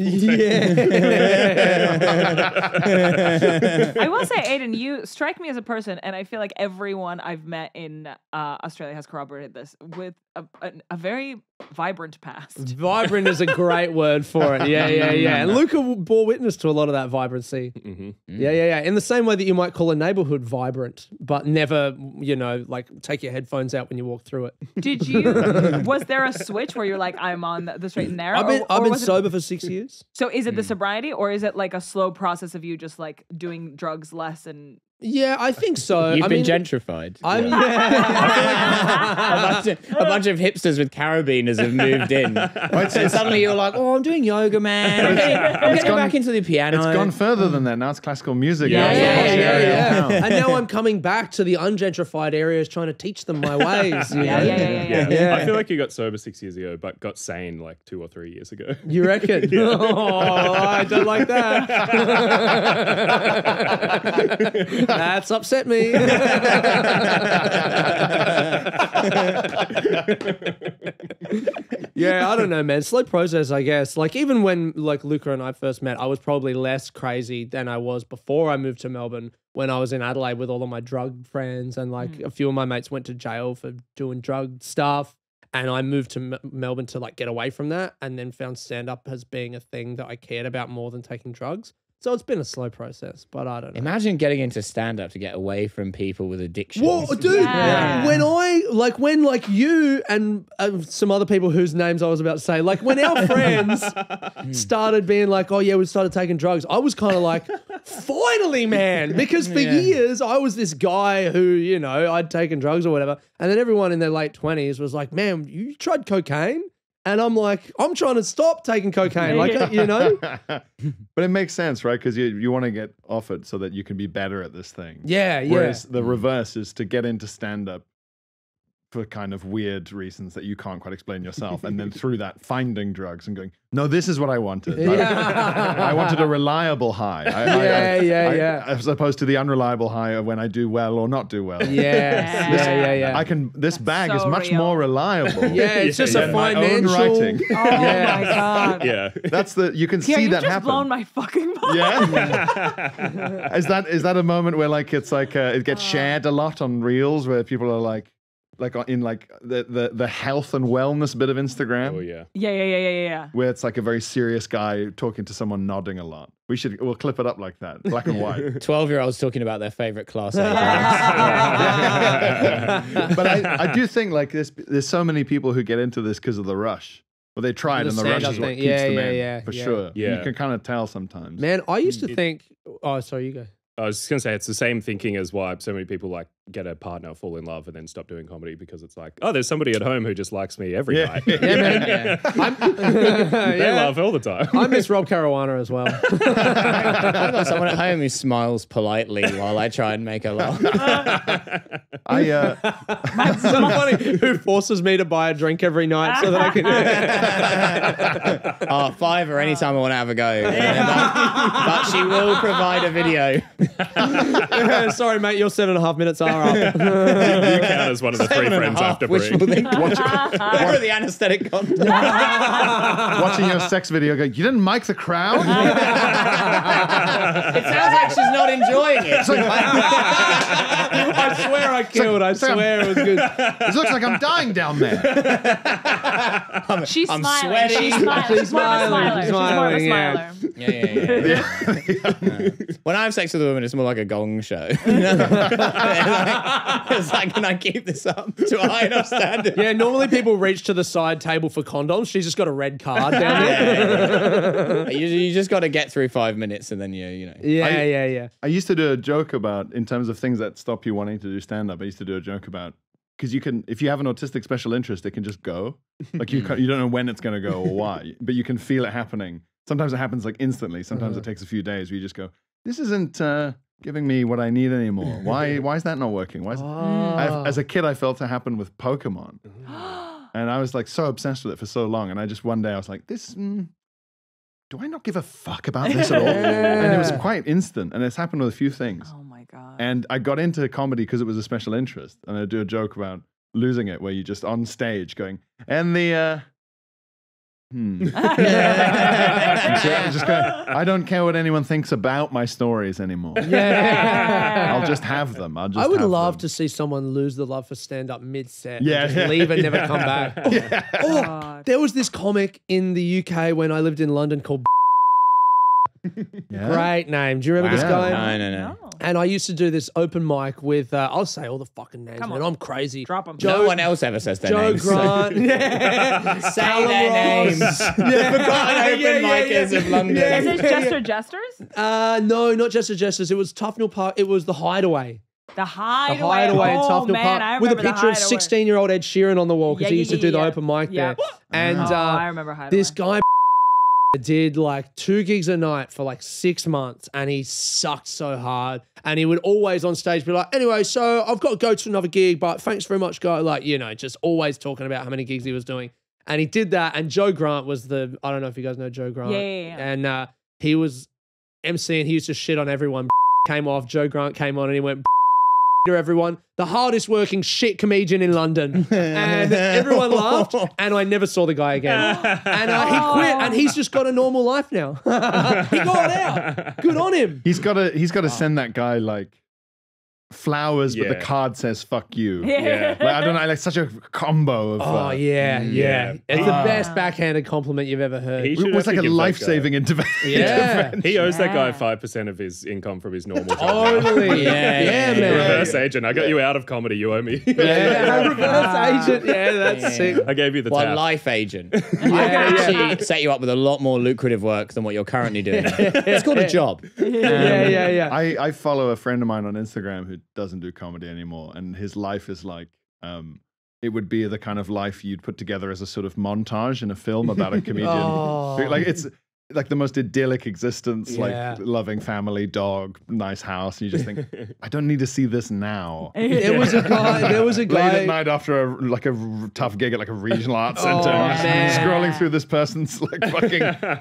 I will say, Aidan, you strike me as a person, and I feel like everyone I've met in Australia has corroborated this, with a very vibrant past. Vibrant is a great word for it. Yeah. And Luka bore witness to a lot of that vibrancy. Mhm. Yeah. In the same way that you might call a neighborhood vibrant, but never, you know, like take your headphones turns out when you walk through it. Did you? Was there a switch where you're like, I'm on the straight and narrow? I've been was it- sober for 6 years. So is it the sobriety, or is it like a slow process of you just like doing drugs less and? Yeah, I think so. You've I been mean, gentrified. I mean, a bunch of hipsters with carabiners have moved in. And suddenly you're like, oh, I'm doing yoga, man. I'm getting back into the piano. It's gone further than that. Now it's classical music. Yeah. Yeah. And now I'm coming back to the ungentrified areas, trying to teach them my ways. you know? Yeah. I feel like you got sober 6 years ago, but got sane like 2 or 3 years ago. You reckon? Oh, I don't like that. That's upset me. Yeah, I don't know, man. Slow process, I guess. Like even when like Luka and I first met, I was probably less crazy than I was before I moved to Melbourne. When I was in Adelaide with all of my drug friends, and like a few of my mates went to jail for doing drug stuff. And I moved to Melbourne to like get away from that, and then found stand up as being a thing that I cared about more than taking drugs. So it's been a slow process, but I don't know. Imagine getting into stand-up to get away from people with addictions. Whoa, dude! Yeah. When you and some other people whose names I was about to say, like when our friends started being like, "Oh yeah, we started taking drugs," I was kind of like, "Finally, man!" Because for years I was this guy who, you know, I'd taken drugs or whatever, and then everyone in their late 20s was like, "Man, you tried cocaine?" And I'm like, I'm trying to stop taking cocaine, like, you know? But it makes sense, right? Because you want to get off it so that you can be better at this thing. Yeah. Whereas the reverse is to get into stand-up for kind of weird reasons that you can't quite explain yourself. And then through that, finding drugs and going, no, this is what I wanted. I wanted a reliable high. Yeah. As opposed to the unreliable high of when I do well or not do well. Yeah. This bag is so much real. more reliable. Yeah, it's just a than my own financial writing. Oh my god. Yeah. You can Yeah, see you've that just happen. blown my fucking mind. Yeah. Is that a moment where like it's like it gets shared a lot on reels where people are like in like the health and wellness bit of Instagram? Oh yeah. Yeah. Where it's like a very serious guy talking to someone nodding a lot. We'll clip it up like that, black and white. 12-year-olds talking about their favorite class A drugs. But I do think like there's so many people who get into this because of the rush. Well, they tried, and the rush is what keeps them in, for sure. Yeah. You can kind of tell sometimes. Man, I used to think, oh, sorry, you go. I was just going to say, it's the same thinking as why so many people like get a partner, fall in love, and then stop doing comedy because it's like, oh, there's somebody at home who just likes me every night. Man. They laugh all the time. I miss Rob Caruana as well. I've got someone at home who smiles politely while I try and make her laugh. It's so funny. Who forces me to buy a drink every night so that I can. Oh, $5 anytime I want to have a go. But she will provide a video. Sorry, mate, your 7.5 minutes are up. You count as one of the 3 friends after Wishful Brie. thinking. Whatever the anesthetic content. Watching your sex video, go, you didn't mic the crowd? It sounds like she's not enjoying it. I swear I killed. I swear it was good. It looks like I'm dying down there. She's I'm smiling. sweating. She's smiling. She's more of a smiler. She's She's more of a smiling, yeah. smiler. Yeah. When I have sex with a woman, it's more like a gong show. It's like, can I keep this up to a high enough standard? Yeah, normally people reach to the side table for condoms. She's just got a red card down there. You just got to get through 5 minutes and then you know. Yeah. I used to do a joke about, in terms of things that stop you wanting to do stand-up, I used to do a joke about, because you can, if you have an autistic special interest, it can just go. Like you don't know when it's going to go or why, but you can feel it happening. Sometimes it happens like instantly. Sometimes it takes a few days where you just go, this isn't giving me what I need anymore. Why is that not working? Why is as a kid, I felt it happen with Pokemon. And I was like so obsessed with it for so long. And I just one day I was like, this, do I not give a fuck about this at all? And it was quite instant. And it's happened with a few things. Oh my god. And I got into comedy because it was a special interest. And I do a joke about losing it where you're just on stage going, and the just going, I don't care what anyone thinks about my stories anymore. I'll just have them. I would love to see someone lose the love for stand-up mid-set. Yeah. And just leave and never come back. There was this comic in the UK when I lived in London called Yeah. Great name. Do you remember this guy? No. And I used to do this open mic with, I'll say all the fucking names, Come man. on. I'm crazy. Drop them. No one else ever says their Joe names. Grant. Yeah. Say their names. Forgotten open micers of London. Is it Jester Jesters? No, not Jester Jesters. It was Tufnell Park. It was the Hideaway. The Hideaway. The Hideaway in Oh, Tufnell man, I Park with a remember the picture of Hideaway. 16-year-old Ed Sheeran on the wall because Yeah, he used to do the yeah. open mic Yeah. there. And I remember Hideaway. this guy did like 2 gigs a night for like 6 months and he sucked so hard. And he would always on stage be like, anyway, so I've got to go to another gig, but thanks very much, guy. Like, you know, just always talking about how many gigs he was doing. And he did that. And Joe Grant was I don't know if you guys know Joe Grant. Yeah. And he was MCing. He used to shit on everyone. Came off. Joe Grant came on and he went, to everyone, the hardest working shit comedian in London. And everyone laughed and I never saw the guy again. And he quit and he's just got a normal life now. He got out. Good on him. He's got to send that guy like flowers, but the Yeah. card says "fuck you." Yeah. Like, I don't know, like such a combo of. Oh, yeah. It's the best backhanded compliment you've ever heard. He It should was like a actually give that life-saving guy- intervention. Yeah. He owes that guy Yeah. 5% of his income from his normal job. Totally. Yeah, man. Reverse agent. I got you out of comedy. You owe me. Yeah, reverse agent. Yeah, that's sick. I gave you the Well, tap. life agent. I can actually set you up with a lot more lucrative work than what you're currently doing. It's called a job. Yeah. I follow a friend of mine on Instagram who doesn't do comedy anymore, and his life is like it would be the kind of life you'd put together as a sort of montage in a film about a comedian. Oh. Like it's like the most idyllic existence, Yeah. like loving family, dog, nice house, and you just think, I don't need to see this now. There was a guy. Late at night after a tough gig at like a regional arts center, and man. scrolling through this person's like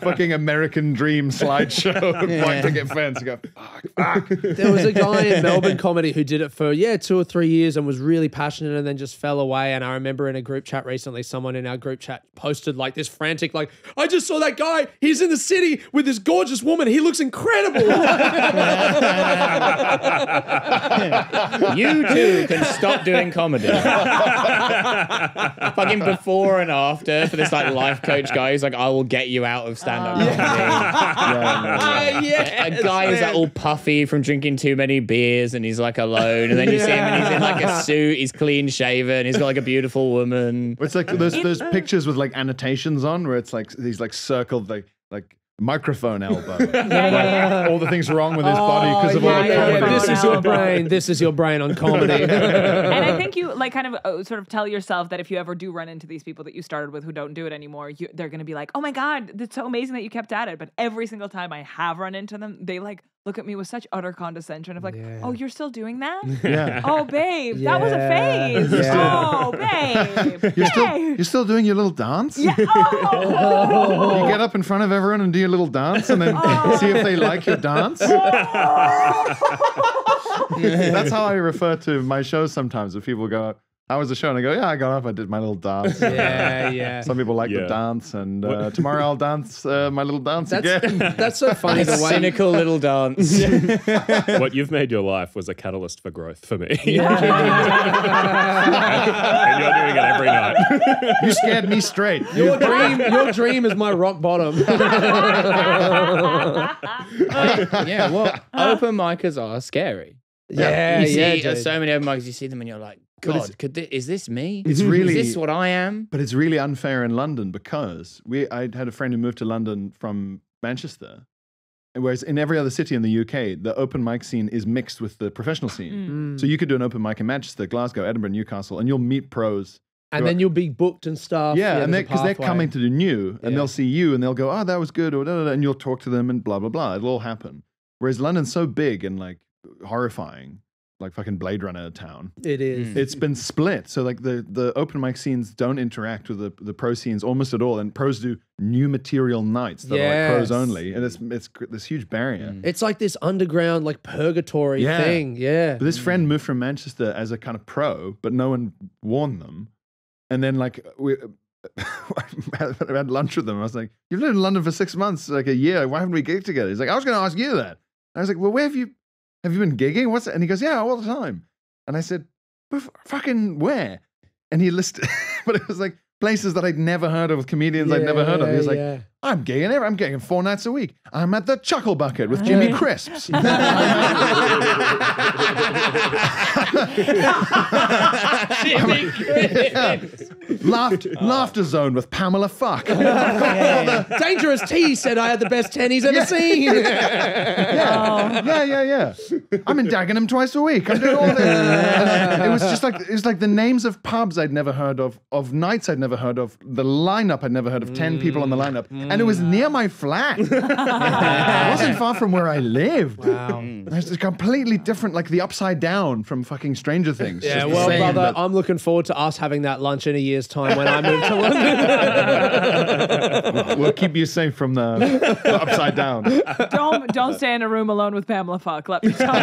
fucking American Dream slideshow, white ticket fence. You go, fuck. There was a guy in Melbourne comedy who did it for 2 or 3 years and was really passionate and then just fell away. And I remember in a group chat recently, someone in our group chat posted like this frantic, like, I just saw that guy. He's in the city with this gorgeous woman. He looks incredible. You too can stop doing comedy. Fucking before and after for this like life coach guy who's like, I will get you out of stand-up comedy. A guy who's like all puffy from drinking too many beers and he's like alone, and then you see him and he's in like a suit, he's clean shaven, he's got like a beautiful woman. It's like those pictures with like annotations on where it's like he's like circled like microphone elbow. Like, all the things wrong with his body because of all the comedy. This is your brain. This is your brain on comedy. And I think you like kind of sort of tell yourself that if you ever do run into these people that you started with who don't do it anymore, they're going to be like, oh my God, that's so amazing that you kept at it. But every single time I have run into them, they like look at me with such utter condescension of like, oh, you're still doing that? Yeah. Oh, babe, that was a phase. Yeah. Oh, babe. You're still doing your little dance? Yeah. Oh. You get up in front of everyone and do your little dance and then see if they like your dance? That's how I refer to my shows sometimes. If people go, how was the show? And I go, yeah, I got up, I did my little dance. Yeah. Some people like the dance, and tomorrow I'll dance my little dance again. That's so funny. The way Cynical little dance. What you've made your life was a catalyst for growth for me. And you're doing it every night. You scared me straight. your dream is my rock bottom. Yeah, well, open micers are scary. Yeah, You see dude. so many open mics, you see them and you're like, God, is this me? It's really- Is this what I am? But it's really unfair in London because I had a friend who moved to London from Manchester, whereas in every other city in the UK, the open mic scene is mixed with the professional scene. So you could do an open mic in Manchester, Glasgow, Edinburgh, Newcastle, and you'll meet pros. And then you'll be booked and stuff. Yeah, and there's a because they're pathway. coming to do new, and Yeah. they'll see you, and they'll go, "Oh, that was good," or da, da, da, and you'll talk to them, and blah blah blah. It'll all happen. Whereas London's so big and like horrifying, like fucking Blade Runner town. It is. It's been split, so like the open mic scenes don't interact with the pro scenes almost at all, and pros do new material nights that are like pros Yes. only, and it's this huge barrier. It's like this underground, like purgatory Yeah. thing. Yeah. But this friend moved from Manchester as a kind of pro, but no one warned them. And then like I had lunch with them. I was like, "You've lived in London for 6 months, like a year. Why haven't we gigged together?" He's like, "I was going to ask you that." And I was like, "Well, where have you been gigging? What's that?" And he goes, "Yeah, all the time." And I said, "Fucking where?" And he listed, but it was like places that I'd never heard of, with comedians I'd never heard of. He was like, yeah. I'm getting 4 nights a week. I'm at the Chuckle Bucket with Jimmy Crisps. Jimmy Crisps. Laughter Zone with Pamela Fuck. Dangerous T said I had the best 10 he's ever seen. Yeah. I'm in Dagenham twice a week. I'm doing all this. It was like the names of pubs I'd never heard of nights I'd never heard of, the lineup I'd never heard of, 10 people on the lineup. And it was near my flat. It wasn't far from where I lived. Wow. It's completely different, like the upside down from fucking Stranger Things. Yeah, Just the well, same, brother, but- I'm looking forward to us having that lunch in a year's time when I move to London. We'll keep you safe from the upside down. Don't stay in a room alone with Pamela Fuck. Let me tell you.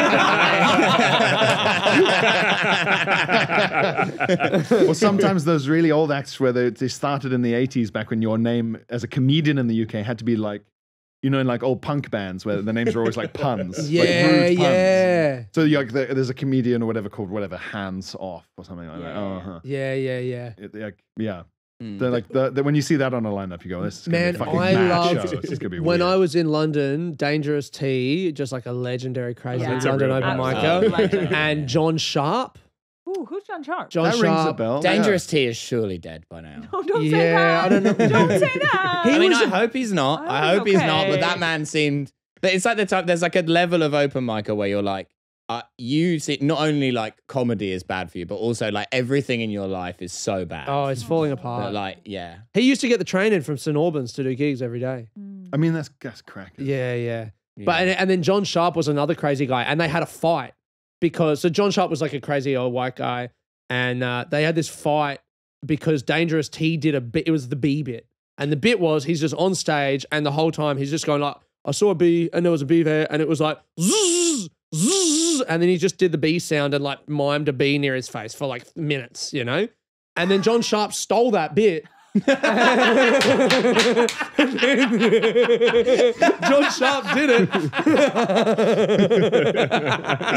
Well, sometimes those really old acts where they started in the 80s, back when your name as a comedian in the UK had to be like, you know, in like old punk bands where the names are always like puns. Like rude puns. So you're like, there's a comedian or whatever called Hands Off or something like that. Yeah. Yeah. They're like when you see that on a lineup, you go, "This is gonna be a fucking I mad loved show. This is gonna be when weird." I was in London, Dangerous T, just like a legendary crazy Yeah. London It's a open real micer, legend. and John Sharp. Ooh, who's John Sharp? John that Sharp. rings a bell. Dangerous T is surely dead by now. Oh, don't say Yeah, that. I don't know. Don't say that. I mean, I hope he's not. Oh, I hope he's not. But okay. that man seemed. It's like the type. There's like a level of open micer where you're like, you see, not only like comedy is bad for you, but also like everything in your life is so bad. Oh, it's falling But apart. like, yeah. He used to get the train in from St Albans to do gigs every day. I mean, that's cracking. Yeah. But and then John Sharp was another crazy guy, and they had a fight because John Sharp was like a crazy old white guy, and they had this fight because Dangerous T did a bit. It was the bee bit, and the bit was he's just on stage, and the whole time he's just going like, "I saw a bee, and there was a bee there," and it was like zzz, zzz, and then he just did the bee sound and like mimed a bee near his face for like minutes, you know. And then John Sharp stole that bit. John Sharp did it.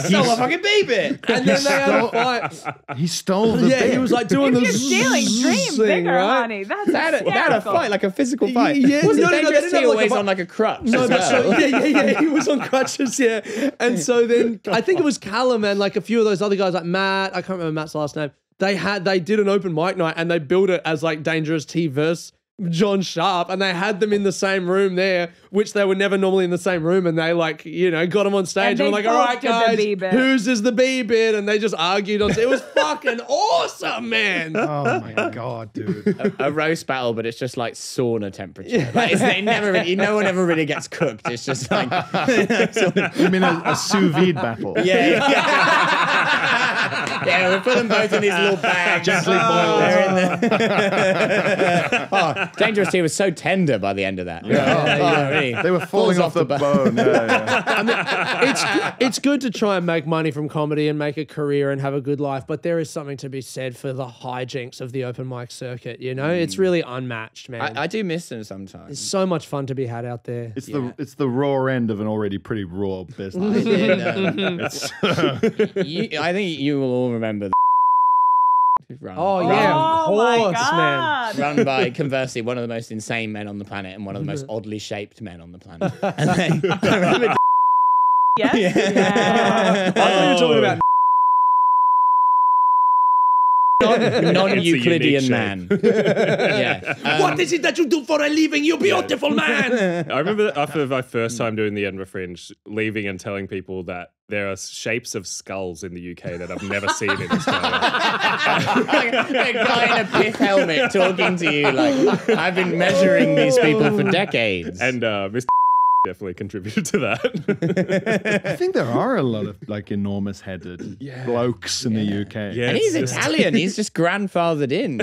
Stole a fucking bee bit. And then they had a fight. He stole the bit. He was like doing If the you're stealing, zzz dream thing, bigger, right? honey. That's They had a fight, like a physical fight. Yeah, Wasn't no, they Dangerous didn't T have like a always fight. on like a crutch? No, as but well? so, yeah. He was on crutches, yeah. And so then I think it was Callum and like a few of those other guys, like Matt. I can't remember Matt's last name. They did an open mic night and they built it as like Dangerous T versus John Sharp, and they had them in the same room there, which they were never normally in the same room, and they like, you know, got them on stage and, And were they like, all both right, did the guys, bee bit. whose is the bee bit? And they just argued on. It was fucking awesome, man. Oh my god, dude. A roast battle, but it's just like sauna temperature. Like, they never really, no one ever really gets cooked. It's just like, You mean a sous vide battle? yeah. Yeah, we put them both in these little bags. Gently boiled. They're in there. Oh, Dangerous T was so tender by the end of that. Really. They were falling off the bone. It's good to try and make money from comedy and make a career and have a good life, but there is something to be said for the hijinks of the open mic circuit. You know, it's really unmatched, man. I do miss them There's sometimes. so much fun to be had out there. It's the raw end of an already pretty raw business. I think you will all remember run. Oh yeah, Oh of my course, man. God. Run by, conversely, one of the most insane men on the planet and one of the most oddly shaped men on the planet. And then I remember Yes. I thought you were talking about. non-Euclidean It's a man. unique Yeah. What is it that you do for a living, you beautiful man? I remember after my first time doing the Edinburgh Fringe, leaving and telling people that there are shapes of skulls in the UK that I've never seen in Australia. Like a guy in a pith helmet talking to you like, I've been measuring these people for decades. And Mr. definitely contributed to that. I think there are a lot of like enormous headed blokes in the UK. Yeah, And he's it's just- Italian. He's just grandfathered in.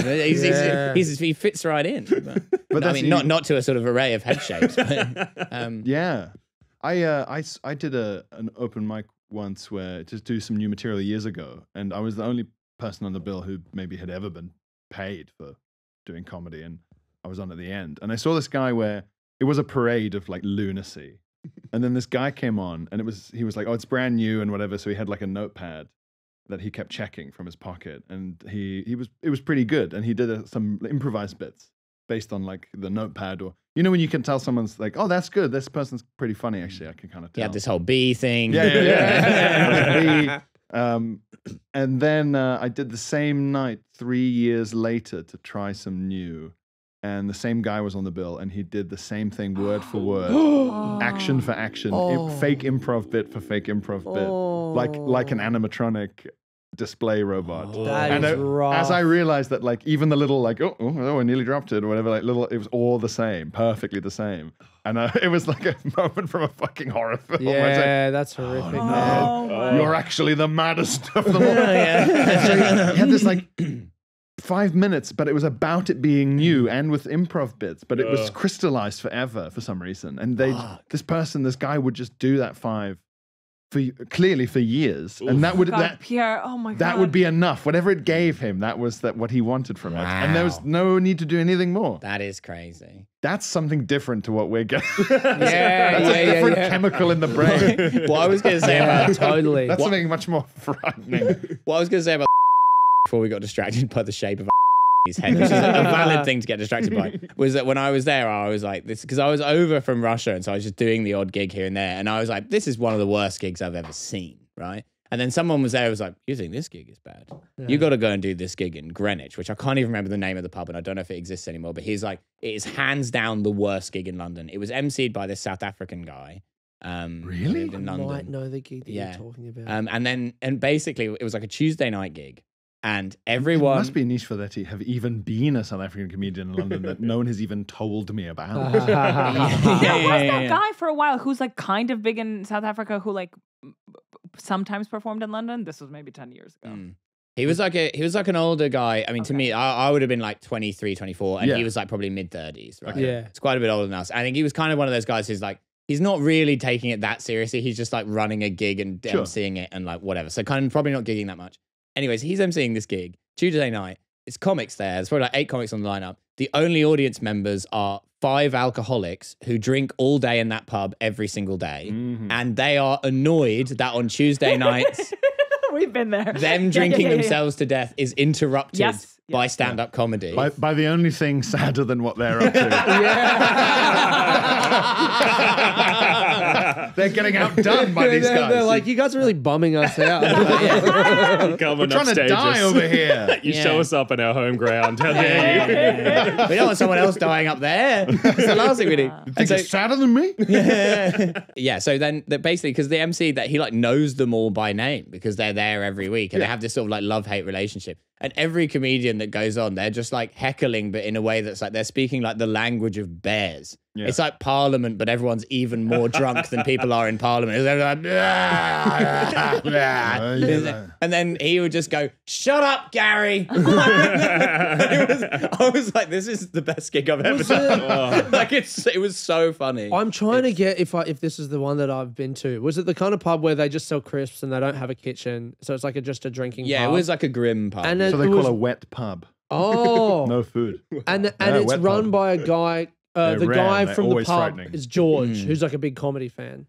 He fits right in. But I that's- mean, not to a sort of array of head shapes. But, Yeah. I did an open mic once where to do some new material years ago, and I was the only person on the bill who maybe had ever been paid for doing comedy, and I was on at the end. And I saw this guy where it was a parade of like lunacy. And then this guy came on and he was like, oh, it's brand new and whatever. So he had like a notepad that he kept checking from his pocket, and it was pretty good, and he did some improvised bits based on like the notepad, or when you can tell someone's like, oh, that's good, this person's pretty funny, actually, I can kind of tell. Yeah, this whole bee thing. Yeah. And then I did the same night 3 years later to try some new, and the same guy was on the bill, and he did the same thing word for word, action for action, fake improv bit for fake improv bit, like an animatronic display robot. That is rough. As I realized that, like, even the little, like, I nearly dropped it or whatever, like it was all the same, perfectly the same. And it was like a moment from a fucking horror film. Yeah, that's horrific. Man. You're actually the maddest of them all. He had this like 5 minutes, but it was about it being new and with improv bits, but it was crystallized forever for some reason. And this guy would just do that 5 clearly for years. Oof. And that would Pierre, oh my God. That would be enough. Whatever it gave him, that was what he wanted from it. And there was no need to do anything more. That is crazy. That's something different to what we're getting. That's a different chemical in the brain. What I was going to say about totally. That's something much more frightening. What I was going to say about before we got distracted by the shape of his head, which is a valid thing to get distracted by, was that when I was there, I was like, this, because I was over from Russia, and so I was just doing the odd gig here and there, and I was like, this is one of the worst gigs I've ever seen, right? And then someone was there who was like, you think this gig is bad? Yeah. You got to go and do this gig in Greenwich, which I can't even remember the name of the pub, and I don't know if it exists anymore, but he's like, it is hands down the worst gig in London. It was emceed by this South African guy. Really? I might know the gig that you're talking about. And basically, it was like a Tuesday night gig. And everyone... It must be niche for that to have even been a South African comedian in London that no one has even told me about. There was that guy for a while who's like kind of big in South Africa who like sometimes performed in London. This was maybe 10 years ago. He was like an older guy. I mean, to me, I would have been like 23, 24, and he was like probably mid-30s, right? Yeah. It's quite a bit older than us. I think he was kind of one of those guys who's like, he's not really taking it that seriously. He's just like running a gig and emceeing it and like whatever. So kind of probably not gigging that much. Anyways, he's emceeing this gig Tuesday night. It's comics there. There's probably like 8 comics on the lineup. The only audience members are 5 alcoholics who drink all day in that pub every single day. Mm-hmm. And they are annoyed that on Tuesday nights, we've been there. Them drinking themselves to death is interrupted by stand-up comedy. By the only thing sadder than what they're up to. They're getting outdone by these guys. They're like, you guys are really bumming us out. We're trying to die over here. You show us up in our home ground. How dare you? We don't want someone else dying up there. That's the last thing we do. You think it's sadder than me? Yeah, so then basically, because the MC, that he like knows them all by name because they're there every week and they have this sort of like love-hate relationship. And every comedian that goes on, they're just like heckling, but in a way that's like they're speaking like the language of bears. Yeah. It's like Parliament, but everyone's even more drunk than people are in Parliament. Like, and then he would just go, "Shut up, Gary." I was like, "This is the best gig I've ever done." Like it was so funny. I'm trying to get if this is the one that I've been to. Was it the kind of pub where they just sell crisps and they don't have a kitchen, so it's like just a drinking? Yeah, pub? It was like a grim pub. And so they call a wet pub. Oh, no food. And it's run by a guy. The guy from the pub is George, who's like a big comedy fan.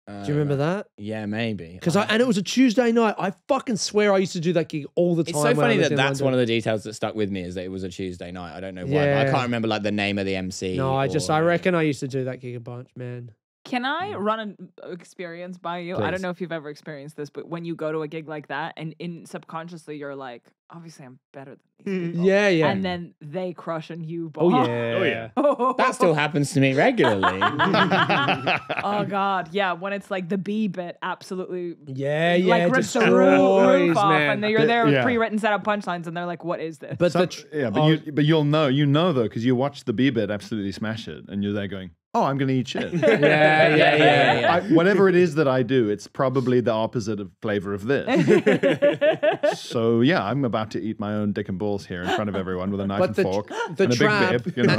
Do you remember that? Yeah, maybe. And it was a Tuesday night. I fucking swear I used to do that gig all the time. It's so funny that that's one of the details that stuck with me is that it was a Tuesday night. I don't know why, but I can't remember like the name of the MC. No, I reckon I used to do that gig a bunch, man. Can I run an experience by you? Please. I don't know if you've ever experienced this, but when you go to a gig like that and subconsciously you're like, obviously I'm better than these people. Yeah. And then they crush and you bomb. Oh, yeah. That still happens to me regularly. Oh, God. Yeah, when it's like the B bit, absolutely. Yeah. Like rips the roof off man. and you're there with pre-written set up punchlines and they're like, what is this? But you'll know though, because you watch the B bit absolutely smash it and you're there going, oh, I'm going to eat shit. Yeah. Whatever it is that I do, it's probably the opposite of flavor of this. So, yeah, I'm about to eat my own dick and balls here in front of everyone with a knife and fork and a trap, big bib. You know?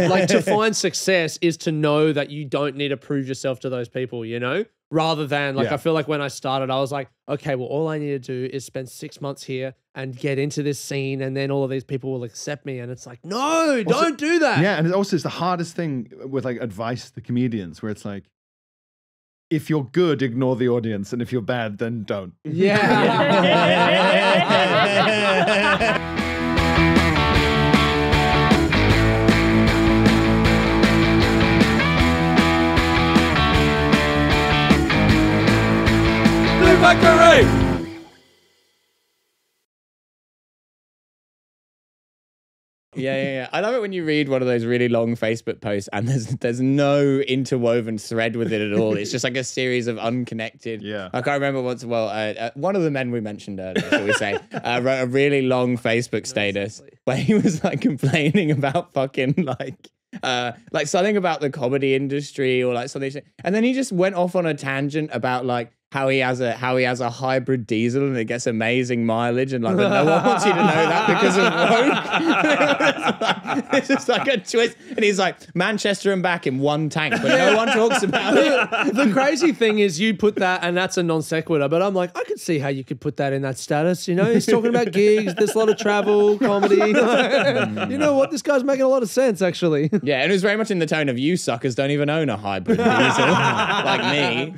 Like to find success is to know that you don't need to prove yourself to those people, you know? Rather than I feel like when I started, I was like, okay, well, all I need to do is spend 6 months here and get into this scene, and then all of these people will accept me. And it's like, no, don't do that. Yeah, and it's the hardest thing with like advice to comedians, where it's like, if you're good, ignore the audience, and if you're bad, then don't. Yeah. I love it when you read one of those really long Facebook posts and there's no interwoven thread with it at all. It's just like a series of unconnected. Yeah. I can't remember once. Well, one of the men we mentioned earlier, shall we say, wrote a really long Facebook status where he was like complaining about fucking like something about the comedy industry or like something, and then he just went off on a tangent about like how he has a hybrid diesel and it gets amazing mileage and like but no one wants you to know that because of woke. It's just like a twist, and he's like Manchester and back in one tank, but no one talks about it. The crazy thing is you put that, and that's a non sequitur, but I'm like, I could see how you could put that in that status. You know, he's talking about gigs, there's a lot of travel, comedy. You know what? This guy's making a lot of sense, actually. Yeah, and it was very much in the tone of you suckers don't even own a hybrid diesel like me.